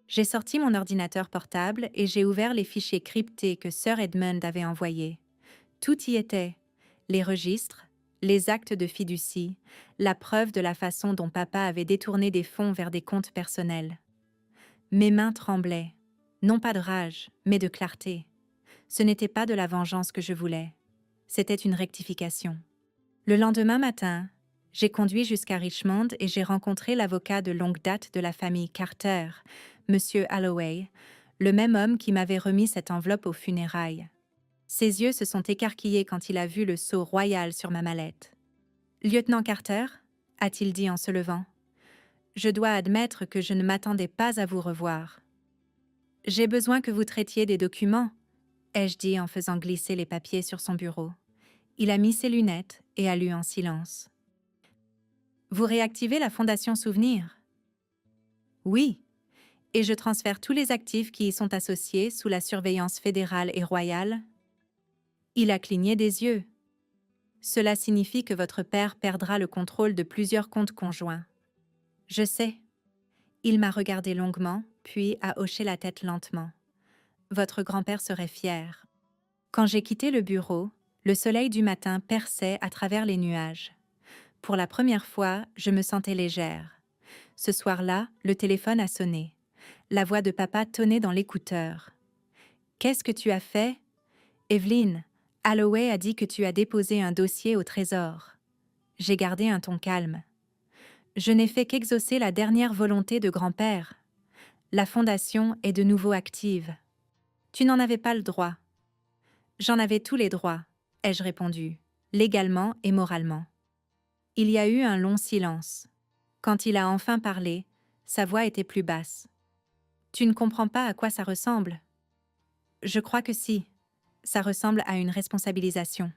S1: J'ai sorti mon ordinateur portable et j'ai ouvert les fichiers cryptés que Sir Edmund avait envoyés. Tout y était. Les registres, les actes de fiducie, la preuve de la façon dont papa avait détourné des fonds vers des comptes personnels. Mes mains tremblaient, non pas de rage, mais de clarté. Ce n'était pas de la vengeance que je voulais. C'était une rectification. Le lendemain matin, j'ai conduit jusqu'à Richmond et j'ai rencontré l'avocat de longue date de la famille Carter, M. Holloway, le même homme qui m'avait remis cette enveloppe aux funérailles. Ses yeux se sont écarquillés quand il a vu le sceau royal sur ma mallette. « Lieutenant Carter » a-t-il dit en se levant. « Je dois admettre que je ne m'attendais pas à vous revoir. »« J'ai besoin que vous traitiez des documents » ai-je dit en faisant glisser les papiers sur son bureau. Il a mis ses lunettes et a lu en silence. « Vous réactivez la Fondation Souvenir ?»« Oui, et je transfère tous les actifs qui y sont associés sous la surveillance fédérale et royale. » Il a cligné des yeux. « Cela signifie que votre père perdra le contrôle de plusieurs comptes conjoints. »« Je sais. » Il m'a regardé longuement, puis a hoché la tête lentement. « Votre grand-père serait fier. » Quand j'ai quitté le bureau, le soleil du matin perçait à travers les nuages. Pour la première fois, je me sentais légère. Ce soir-là, le téléphone a sonné. La voix de papa tonnait dans l'écouteur. « Qu'est-ce que tu as fait ? Evelyn, Holloway a dit que tu as déposé un dossier au trésor. » J'ai gardé un ton calme. « Je n'ai fait qu'exaucer la dernière volonté de grand-père. La fondation est de nouveau active. » « Tu n'en avais pas le droit. »« J'en avais tous les droits, » ai-je répondu, légalement et moralement. Il y a eu un long silence. Quand il a enfin parlé, sa voix était plus basse. « Tu ne comprends pas à quoi ça ressemble ? » « Je crois que si. Ça ressemble à une responsabilisation. »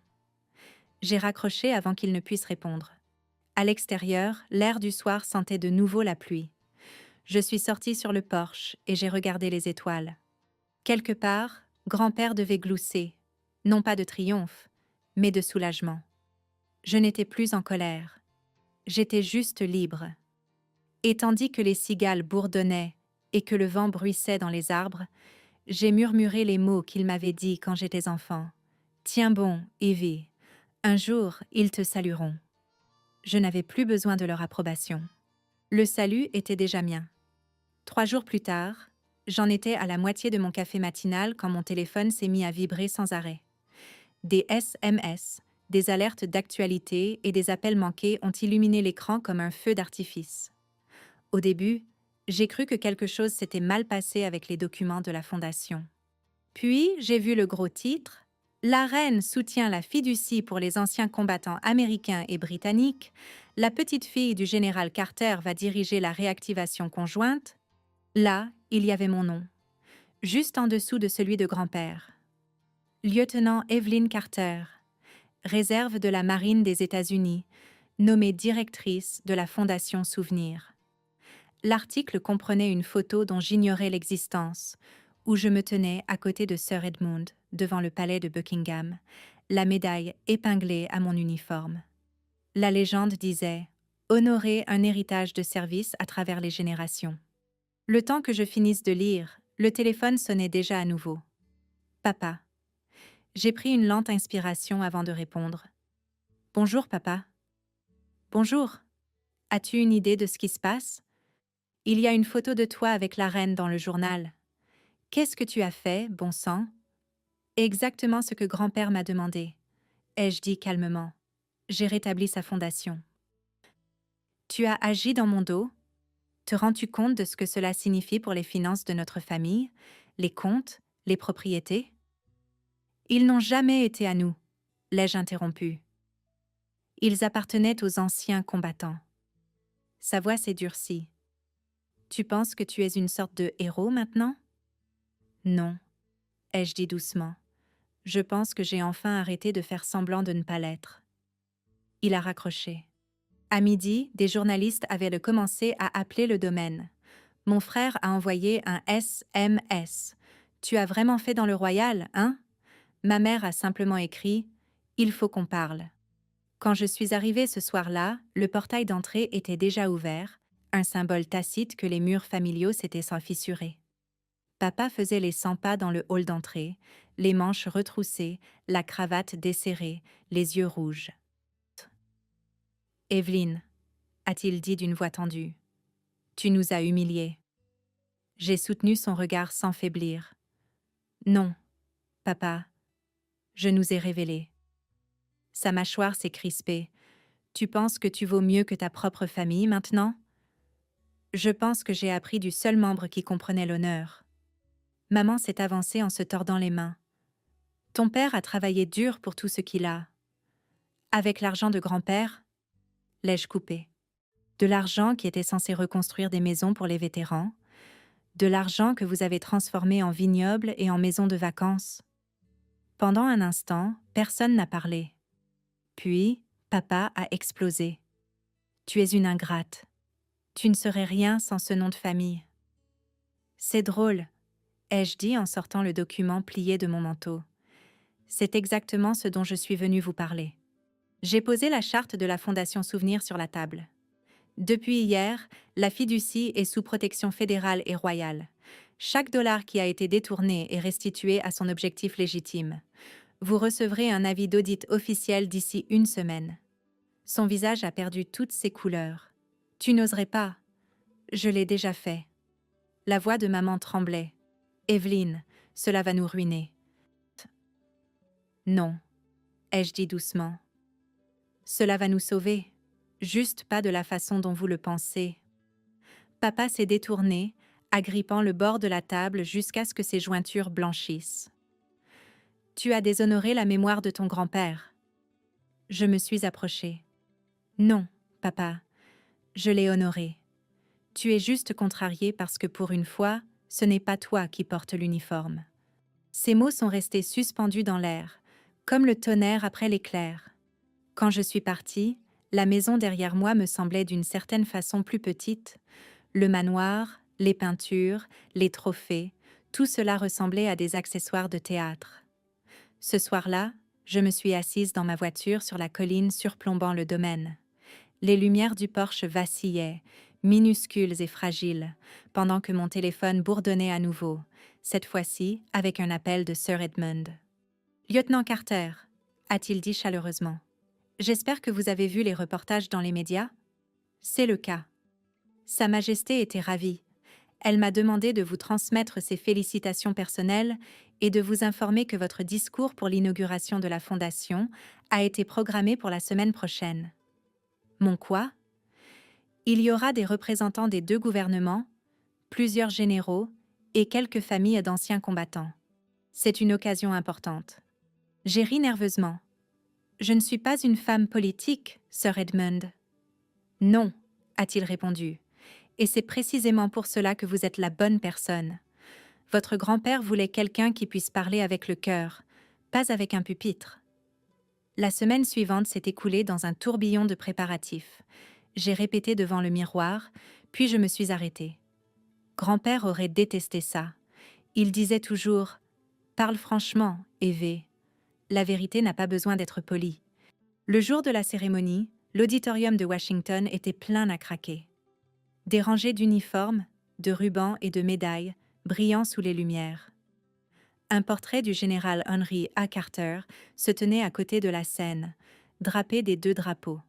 S1: J'ai raccroché avant qu'il ne puisse répondre. À l'extérieur, l'air du soir sentait de nouveau la pluie. Je suis sortie sur le porche et j'ai regardé les étoiles. Quelque part, grand-père devait glousser, non pas de triomphe, mais de soulagement. Je n'étais plus en colère. J'étais juste libre. Et tandis que les cigales bourdonnaient et que le vent bruissait dans les arbres, j'ai murmuré les mots qu'il m'avait dits quand j'étais enfant. « Tiens bon, Evie, un jour, ils te salueront. » Je n'avais plus besoin de leur approbation. Le salut était déjà mien. 3 jours plus tard, j'en étais à la moitié de mon café matinal quand mon téléphone s'est mis à vibrer sans arrêt. Des SMS, des alertes d'actualité et des appels manqués ont illuminé l'écran comme un feu d'artifice. Au début, j'ai cru que quelque chose s'était mal passé avec les documents de la Fondation. Puis, j'ai vu le gros titre « La reine soutient la fiducie pour les anciens combattants américains et britanniques. La petite fille du général Carter va diriger la réactivation conjointe. » Là, il y avait mon nom, juste en dessous de celui de grand-père. Lieutenant Evelyn Carter, réserve de la Marine des États-Unis, nommée directrice de la Fondation Souvenir. L'article comprenait une photo dont j'ignorais l'existence, où je me tenais à côté de Sir Edmund, devant le palais de Buckingham, la médaille épinglée à mon uniforme. La légende disait « Honorer un héritage de service à travers les générations ». Le temps que je finisse de lire, le téléphone sonnait déjà à nouveau. « Papa. » J'ai pris une lente inspiration avant de répondre. « Bonjour, papa. »« Bonjour. As-tu une idée de ce qui se passe ? Il y a une photo de toi avec la reine dans le journal. Qu'est-ce que tu as fait, bon sang ? » Exactement ce que grand-père m'a demandé, ai-je dit calmement. J'ai rétabli sa fondation. Tu as agi dans mon dos ? Te rends-tu compte de ce que cela signifie pour les finances de notre famille, les comptes, les propriétés ? Ils n'ont jamais été à nous, l'ai-je interrompu. Ils appartenaient aux anciens combattants. Sa voix s'est durcie. Tu penses que tu es une sorte de héros maintenant ? Non, ai-je dit doucement. Je pense que j'ai enfin arrêté de faire semblant de ne pas l'être. Il a raccroché. À midi, des journalistes avaient commencé à appeler le domaine. Mon frère a envoyé un SMS. « Tu as vraiment fait dans le Royal, hein ?» Ma mère a simplement écrit « Il faut qu'on parle ». Quand je suis arrivée ce soir-là, le portail d'entrée était déjà ouvert, un symbole tacite que les murs familiaux s'étaient sans fissurer. Papa faisait les 100 pas dans le hall d'entrée, les manches retroussées, la cravate desserrée, les yeux rouges. « Evelyn, » a-t-il dit d'une voix tendue, « tu nous as humiliés. » J'ai soutenu son regard sans faiblir. « Non, papa, je nous ai révélés. » Sa mâchoire s'est crispée. « Tu penses que tu vaux mieux que ta propre famille maintenant ? » Je pense que j'ai appris du seul membre qui comprenait l'honneur. Maman s'est avancée en se tordant les mains. « Ton père a travaillé dur pour tout ce qu'il a. » « Avec l'argent de grand-père ?» l'ai-je coupé. « De l'argent qui était censé reconstruire des maisons pour les vétérans, de l'argent que vous avez transformé en vignoble et en maison de vacances. » Pendant un instant, personne n'a parlé. Puis, papa a explosé. « Tu es une ingrate. Tu ne serais rien sans ce nom de famille. » C'est drôle, ai-je dit en sortant le document plié de mon manteau. C'est exactement ce dont je suis venue vous parler. J'ai posé la charte de la Fondation Souvenir sur la table. Depuis hier, la fiducie est sous protection fédérale et royale. Chaque dollar qui a été détourné est restitué à son objectif légitime. Vous recevrez un avis d'audit officiel d'ici une semaine. Son visage a perdu toutes ses couleurs. Tu n'oserais pas. Je l'ai déjà fait. La voix de maman tremblait. Evelyn, cela va nous ruiner. Non, ai-je dit doucement. Cela va nous sauver. Juste pas de la façon dont vous le pensez. Papa s'est détourné, agrippant le bord de la table jusqu'à ce que ses jointures blanchissent. Tu as déshonoré la mémoire de ton grand-père. Je me suis approchée. Non, papa, je l'ai honoré. Tu es juste contrarié parce que pour une fois, ce n'est pas toi qui portes l'uniforme. Ces mots sont restés suspendus dans l'air, comme le tonnerre après l'éclair. Quand je suis partie, la maison derrière moi me semblait d'une certaine façon plus petite. Le manoir, les peintures, les trophées, tout cela ressemblait à des accessoires de théâtre. Ce soir-là, je me suis assise dans ma voiture sur la colline surplombant le domaine. Les lumières du porche vacillaient, minuscules et fragiles, pendant que mon téléphone bourdonnait à nouveau, cette fois-ci avec un appel de Sir Edmund. « Lieutenant Carter », a-t-il dit chaleureusement. « J'espère que vous avez vu les reportages dans les médias. » C'est le cas. Sa Majesté était ravie. Elle m'a demandé de vous transmettre ses félicitations personnelles et de vous informer que votre discours pour l'inauguration de la Fondation a été programmé pour la semaine prochaine. Mon quoi? Il y aura des représentants des deux gouvernements, plusieurs généraux et quelques familles d'anciens combattants. C'est une occasion importante. J'ai ri nerveusement. Je ne suis pas une femme politique, Sir Edmund. Non, a-t-il répondu. Et c'est précisément pour cela que vous êtes la bonne personne. Votre grand-père voulait quelqu'un qui puisse parler avec le cœur, pas avec un pupitre. La semaine suivante s'est écoulée dans un tourbillon de préparatifs. J'ai répété devant le miroir, puis je me suis arrêtée. Grand-père aurait détesté ça. Il disait toujours « Parle franchement, Evie. La vérité n'a pas besoin d'être polie. » Le jour de la cérémonie, l'auditorium de Washington était plein à craquer. Des rangées d'uniformes, de rubans et de médailles, brillant sous les lumières. Un portrait du général Henry A. Carter se tenait à côté de la scène, drapé des deux drapeaux.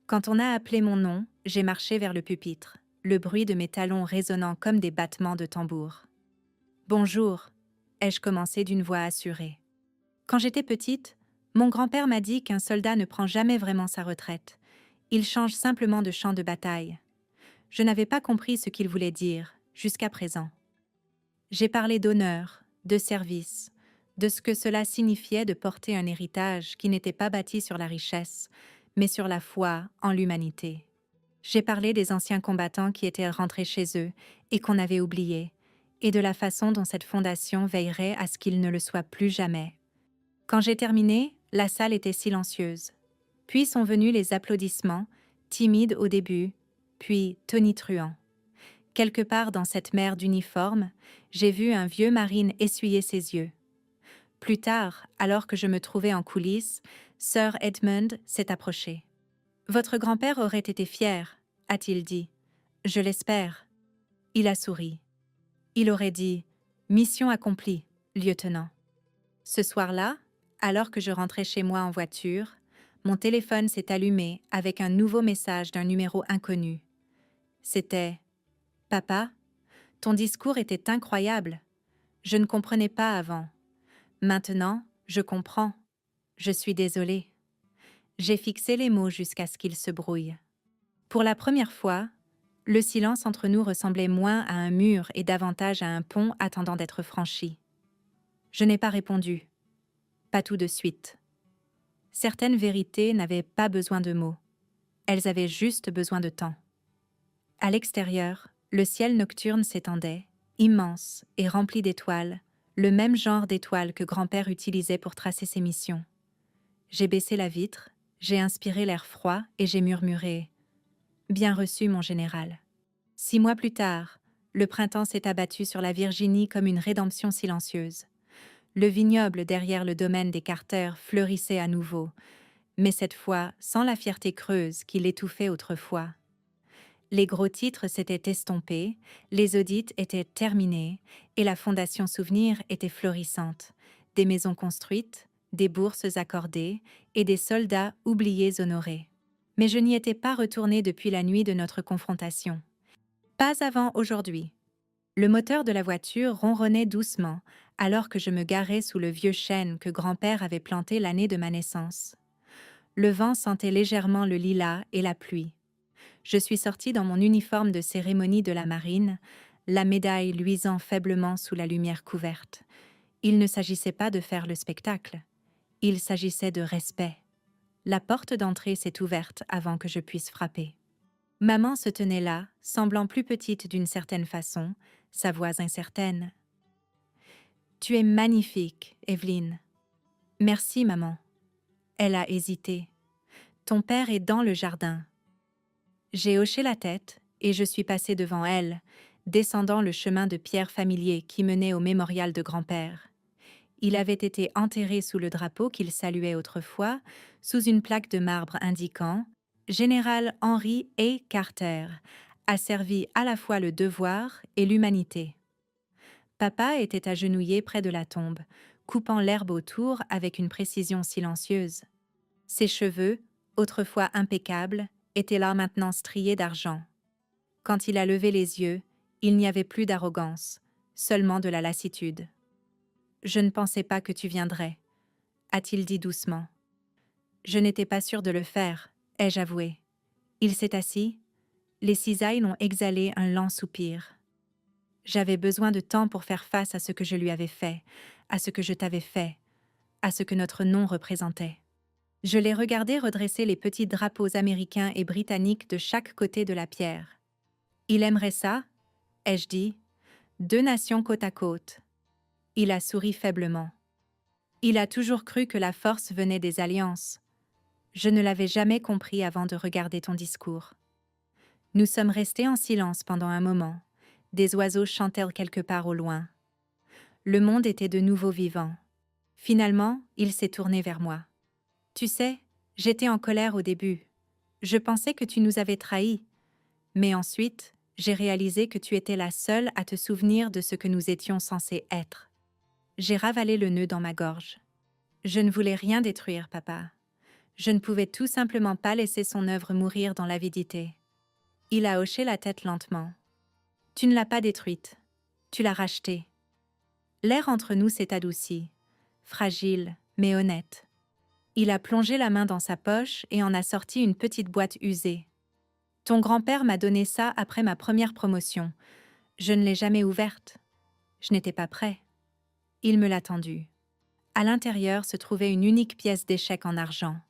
S1: Quand on a appelé mon nom, j'ai marché vers le pupitre, le bruit de mes talons résonnant comme des battements de tambour. « Bonjour », ai-je commencé d'une voix assurée. Quand j'étais petite, mon grand-père m'a dit qu'un soldat ne prend jamais vraiment sa retraite. Il change simplement de champ de bataille. Je n'avais pas compris ce qu'il voulait dire, jusqu'à présent. J'ai parlé d'honneur, de service, de ce que cela signifiait de porter un héritage qui n'était pas bâti sur la richesse, mais sur la foi en l'humanité. J'ai parlé des anciens combattants qui étaient rentrés chez eux et qu'on avait oubliés, et de la façon dont cette fondation veillerait à ce qu'ils ne le soient plus jamais. Quand j'ai terminé, la salle était silencieuse. Puis sont venus les applaudissements, timides au début, puis tonitruants. Quelque part dans cette mer d'uniformes, j'ai vu un vieux marine essuyer ses yeux. Plus tard, alors que je me trouvais en coulisses, Sir Edmund s'est approché. « Votre grand-père aurait été fier, a-t-il dit. Je l'espère. » Il a souri. Il aurait dit « Mission accomplie, lieutenant. » Ce soir-là, alors que je rentrais chez moi en voiture, mon téléphone s'est allumé avec un nouveau message d'un numéro inconnu. C'était « Papa, ton discours était incroyable. Je ne comprenais pas avant. Maintenant, je comprends. Je suis désolée. » J'ai fixé les mots jusqu'à ce qu'ils se brouillent. Pour la première fois, le silence entre nous ressemblait moins à un mur et davantage à un pont attendant d'être franchi. Je n'ai pas répondu. Pas tout de suite. Certaines vérités n'avaient pas besoin de mots. Elles avaient juste besoin de temps. À l'extérieur, le ciel nocturne s'étendait, immense et rempli d'étoiles, le même genre d'étoiles que grand-père utilisait pour tracer ses missions. J'ai baissé la vitre, j'ai inspiré l'air froid et j'ai murmuré « Bien reçu, mon général ». 6 mois plus tard, le printemps s'est abattu sur la Virginie comme une rédemption silencieuse. Le vignoble derrière le domaine des Carter fleurissait à nouveau, mais cette fois sans la fierté creuse qui l'étouffait autrefois. Les gros titres s'étaient estompés, les audits étaient terminés et la Fondation Souvenir était florissante, des maisons construites, des bourses accordées et des soldats oubliés honorés. Mais je n'y étais pas retournée depuis la nuit de notre confrontation. Pas avant aujourd'hui. Le moteur de la voiture ronronnait doucement, alors que je me garais sous le vieux chêne que grand-père avait planté l'année de ma naissance. Le vent sentait légèrement le lilas et la pluie. Je suis sortie dans mon uniforme de cérémonie de la marine, la médaille luisant faiblement sous la lumière couverte. Il ne s'agissait pas de faire le spectacle. Il s'agissait de respect. La porte d'entrée s'est ouverte avant que je puisse frapper. Maman se tenait là, semblant plus petite d'une certaine façon, sa voix incertaine. « Tu es magnifique, Evelyne. »« Merci, maman. » Elle a hésité. « Ton père est dans le jardin. » J'ai hoché la tête et je suis passée devant elle, descendant le chemin de pierre familier qui menait au mémorial de grand-père. Il avait été enterré sous le drapeau qu'il saluait autrefois, sous une plaque de marbre indiquant « Général Henry A. Carter, a servi à la fois le devoir et l'humanité ». Papa était agenouillé près de la tombe, coupant l'herbe autour avec une précision silencieuse. Ses cheveux, autrefois impeccables, étaient là maintenant striés d'argent. Quand il a levé les yeux, il n'y avait plus d'arrogance, seulement de la lassitude. « Je ne pensais pas que tu viendrais », a-t-il dit doucement. « Je n'étais pas sûre de le faire, ai-je avoué. » Il s'est assis. Les cisailles l'ont exhalé un lent soupir. J'avais besoin de temps pour faire face à ce que je lui avais fait, à ce que je t'avais fait, à ce que notre nom représentait. Je l'ai regardé redresser les petits drapeaux américains et britanniques de chaque côté de la pierre. Il aimerait ça, ai-je dit, 2 nations côte à côte. Il a souri faiblement. Il a toujours cru que la force venait des alliances. Je ne l'avais jamais compris avant de regarder ton discours. Nous sommes restés en silence pendant un moment. Des oiseaux chantèrent quelque part au loin. Le monde était de nouveau vivant. Finalement, il s'est tourné vers moi. Tu sais, j'étais en colère au début. Je pensais que tu nous avais trahis. Mais ensuite, j'ai réalisé que tu étais la seule à te souvenir de ce que nous étions censés être. J'ai ravalé le nœud dans ma gorge. Je ne voulais rien détruire, papa. Je ne pouvais tout simplement pas laisser son œuvre mourir dans l'avidité. Il a hoché la tête lentement. Tu ne l'as pas détruite. Tu l'as rachetée. L'air entre nous s'est adouci, fragile, mais honnête. Il a plongé la main dans sa poche et en a sorti une petite boîte usée. Ton grand-père m'a donné ça après ma première promotion. Je ne l'ai jamais ouverte. Je n'étais pas prêt. Il me l'a tendue. À l'intérieur se trouvait une unique pièce d'échec en argent.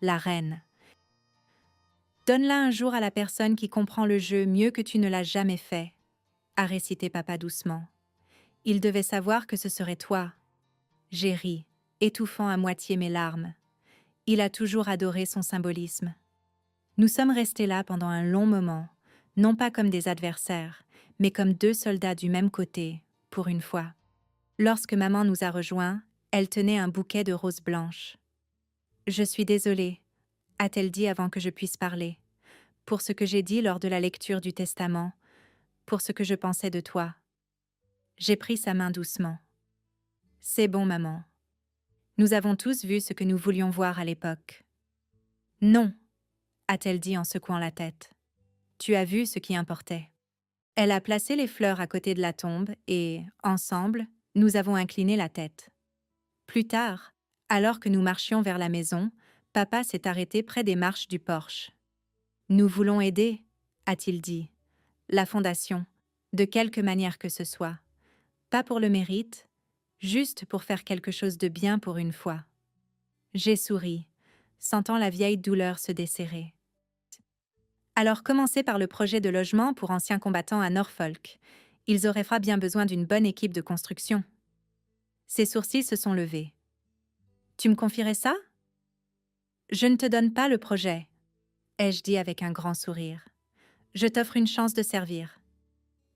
S1: La reine. Donne-la un jour à la personne qui comprend le jeu mieux que tu ne l'as jamais fait, a récité papa doucement. Il devait savoir que ce serait toi. J'ai ri, étouffant à moitié mes larmes. Il a toujours adoré son symbolisme. Nous sommes restés là pendant un long moment, non pas comme des adversaires, mais comme 2 soldats du même côté, pour une fois. Lorsque maman nous a rejoints, elle tenait un bouquet de roses blanches. « Je suis désolée », a-t-elle dit avant que je puisse parler, « pour ce que j'ai dit lors de la lecture du testament, pour ce que je pensais de toi. » J'ai pris sa main doucement. « C'est bon, maman. Nous avons tous vu ce que nous voulions voir à l'époque. »« Non », a-t-elle dit en secouant la tête. « Tu as vu ce qui importait. » Elle a placé les fleurs à côté de la tombe et, ensemble, nous avons incliné la tête. Plus tard, alors que nous marchions vers la maison, papa s'est arrêté près des marches du porche. « Nous voulons aider, » a-t-il dit. « La fondation, de quelque manière que ce soit. Pas pour le mérite, juste pour faire quelque chose de bien pour une fois. » J'ai souri, sentant la vieille douleur se desserrer. Alors commencez par le projet de logement pour anciens combattants à Norfolk. Ils auraient fort bien besoin d'une bonne équipe de construction. Ses sourcils se sont levés. Tu me confierais ça? Je ne te donne pas le projet, ai-je dit avec un grand sourire. Je t'offre une chance de servir.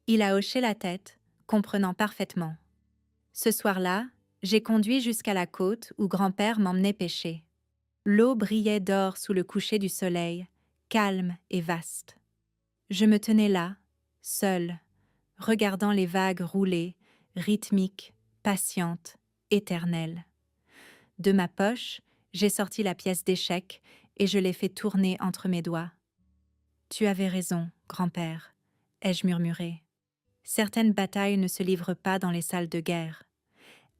S1: Il a hoché la tête, comprenant parfaitement. Ce soir-là, j'ai conduit jusqu'à la côte où grand-père m'emmenait pêcher. L'eau brillait d'or sous le coucher du soleil, calme et vaste. Je me tenais là, seule, regardant les vagues rouler, rythmiques, patientes, éternelle. De ma poche, j'ai sorti la pièce d'échec et je l'ai fait tourner entre mes doigts. Tu avais raison, grand-père, ai-je murmuré. Certaines batailles ne se livrent pas dans les salles de guerre.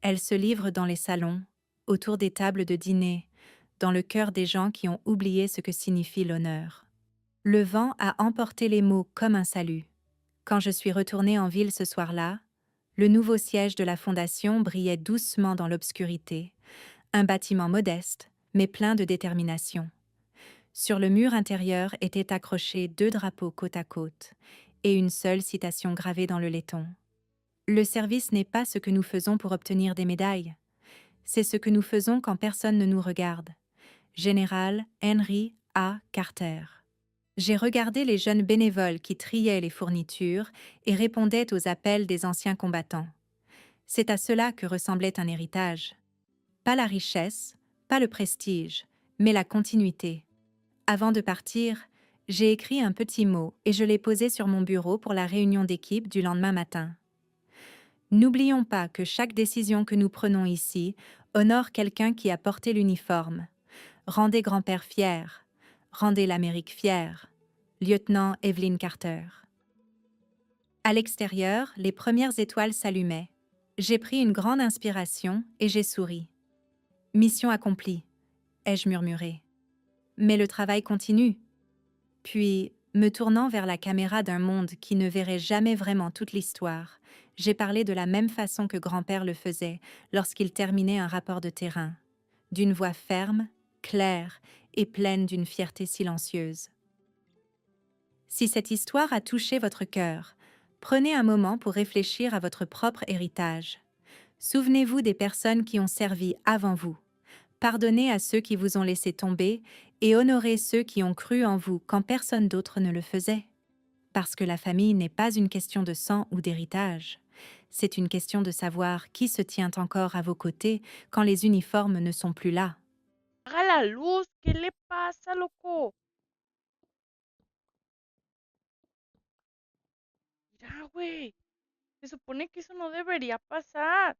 S1: Elles se livrent dans les salons, autour des tables de dîner, dans le cœur des gens qui ont oublié ce que signifie l'honneur. Le vent a emporté les mots comme un salut. Quand je suis retournée en ville ce soir-là, le nouveau siège de la fondation brillait doucement dans l'obscurité, un bâtiment modeste, mais plein de détermination. Sur le mur intérieur étaient accrochés 2 drapeaux côte à côte, et une seule citation gravée dans le laiton. Le service n'est pas ce que nous faisons pour obtenir des médailles. C'est ce que nous faisons quand personne ne nous regarde. Général Henry A. Carter. J'ai regardé les jeunes bénévoles qui triaient les fournitures et répondaient aux appels des anciens combattants. C'est à cela que ressemblait un héritage. Pas la richesse, pas le prestige, mais la continuité. Avant de partir, j'ai écrit un petit mot et je l'ai posé sur mon bureau pour la réunion d'équipe du lendemain matin. N'oublions pas que chaque décision que nous prenons ici honore quelqu'un qui a porté l'uniforme. Rendez grand-père fier. Rendez l'Amérique fière. Lieutenant Evelyn Carter. À l'extérieur, les premières étoiles s'allumaient. J'ai pris une grande inspiration et j'ai souri. Mission accomplie, ai-je murmuré. Mais le travail continue. Puis, me tournant vers la caméra d'un monde qui ne verrait jamais vraiment toute l'histoire, j'ai parlé de la même façon que grand-père le faisait lorsqu'il terminait un rapport de terrain, d'une voix ferme, claire et pleine d'une fierté silencieuse. Si cette histoire a touché votre cœur, prenez un moment pour réfléchir à votre propre héritage. Souvenez-vous des personnes qui ont servi avant vous. Pardonnez à ceux qui vous ont laissé tomber et honorez ceux qui ont cru en vous quand personne d'autre ne le faisait. Parce que la famille n'est pas une question de sang ou d'héritage. C'est une question de savoir qui se tient encore à vos côtés quand les uniformes ne sont plus là.
S2: Apaga la luz, ¿qué le pasa, loco? Mira, güey, se supone que eso no debería pasar,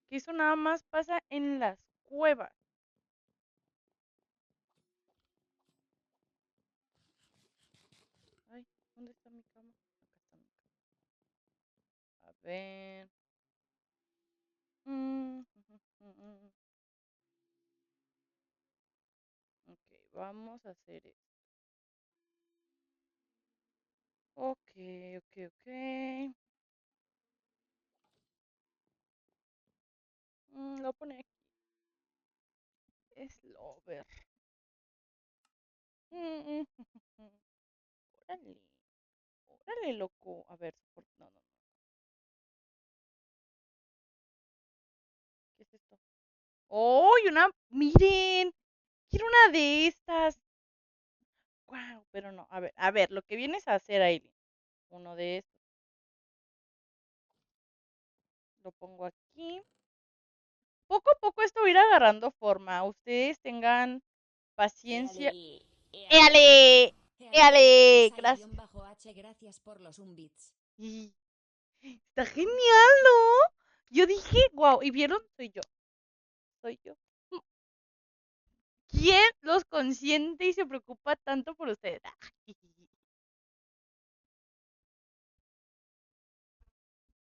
S2: que eso nada más pasa en las cuevas. Ay, ¿dónde está mi cama? Acá está mi cama. A ver. Mm, Ok, vamos a hacer esto. Ok, ok, ok. Lo voy a poner aquí. Es Lover. Mm, Órale, órale, loco. A ver, no, no, no. ¿Qué es esto? ¡Oh! Y una. ¡Miren! Quiero una de estas. ¡Wow! Pero no. A ver, lo que vienes a hacer, Aileen. Uno de estos. Lo pongo aquí. Poco a poco esto va a ir agarrando forma. Ustedes tengan paciencia.
S3: Éale, éale,
S2: ¡Éale!
S3: éale,
S2: ¡Éale! Gracias.
S3: Kisai-H, gracias por los unbits.
S2: Y está genial, ¿no? Yo dije, wow. ¿Y vieron? Soy yo. Soy yo. ¿Quién los consiente y se preocupa tanto por ustedes?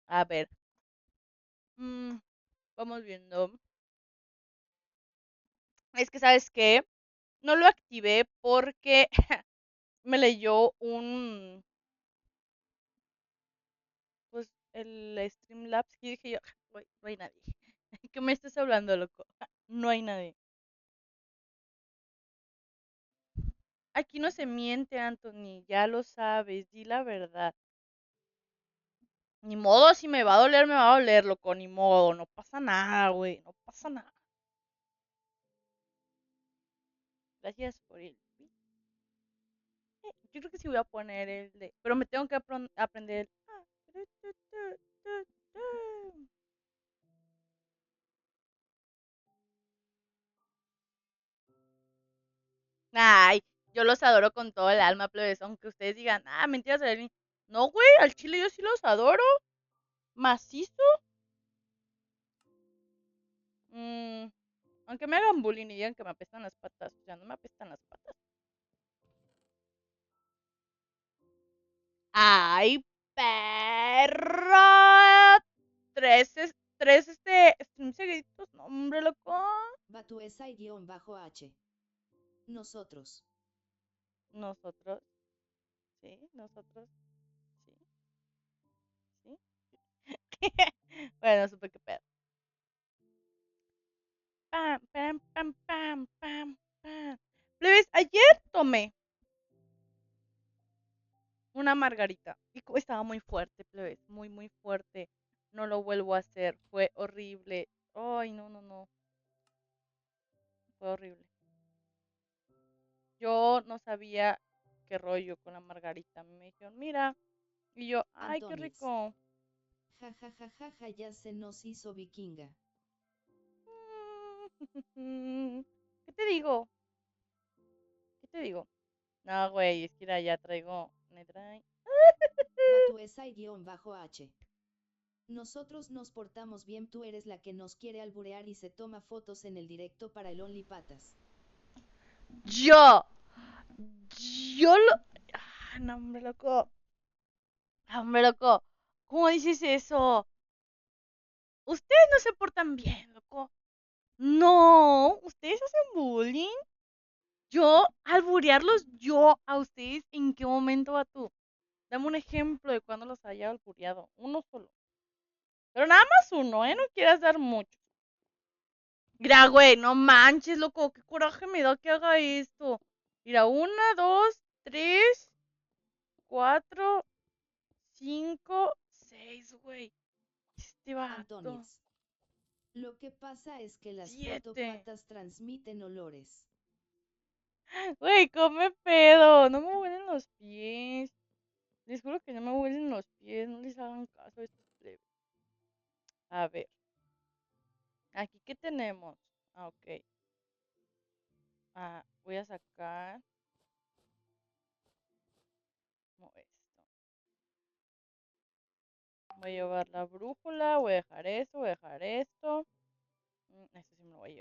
S2: A ver. Vamos viendo. Es que, ¿sabes qué? No lo activé porque me leyó pues, el Streamlabs y dije yo, no hay nadie. ¿Qué me estás hablando, loco? No hay nadie. Aquí no se miente, Anthony, ya lo sabes, di la verdad. Ni modo, si me va a doler, me va a doler, loco, ni modo, no pasa nada, güey, no pasa nada. Gracias por el... Yo creo que sí voy a poner el de... Pero me tengo que aprender el... Ay, yo los adoro con todo el alma, plebes. Aunque ustedes digan, mentiras de Lali. No, güey, al chile yo sí los adoro. Macizo. Aunque me hagan bullying y digan que me apestan las patas, o sea, no me apestan las patas. ¡Ay, perro! Tres, streams seguiditos, no, hombre, loco.
S3: Batuesa-H. Nosotros.
S2: Nosotros, sí, nosotros, sí, sí. Bueno, supe qué pedo. Pam, pam, pam, pam, pam, pam. Plebes, ayer tomé una margarita y estaba muy fuerte, plebes, muy, muy fuerte. No lo vuelvo a hacer, fue horrible. Ay, no, no, no, fue horrible. Yo no sabía qué rollo con la margarita. Me dijeron, mira, y yo, ay, qué
S3: Antonis.
S2: rico.
S3: Ja ja ja ja ja, ya se nos hizo vikinga.
S2: ¿Qué te digo? ¿Qué te digo? No, güey, es que mira, ya traigo. Me trae.
S3: Batuesa-H. Nosotros nos portamos bien, tú eres la que nos quiere alburear y se toma fotos en el directo para el Only Patas.
S2: Yo. Yo lo. Ah, no, hombre, loco. Ah, hombre, loco. ¿Cómo dices eso? Ustedes no se portan bien, loco. No, ustedes hacen bullying. Yo, alburearlos yo a ustedes, ¿en qué momento va tú? Dame un ejemplo de cuando los haya albureado. Uno solo. Pero nada más uno, ¿eh? No quieras dar mucho. Mira, güey, no manches, loco. Qué coraje me da que haga esto. Mira, una, dos, tres, cuatro, cinco, seis, güey. Este vato.
S3: Antonix. Lo que pasa es que las cuatro
S2: Siete.
S3: patas transmiten olores.
S2: Güey, come pedo. No me huelen los pies. Les juro que no me huelen los pies. No les hagan caso a estos plebes. A ver. Aquí, ¿qué tenemos? Ah, ok. Ah, voy a sacar. Como esto. Voy a llevar la brújula. Voy a dejar esto. Voy a dejar esto. Esto sí me lo voy a llevar.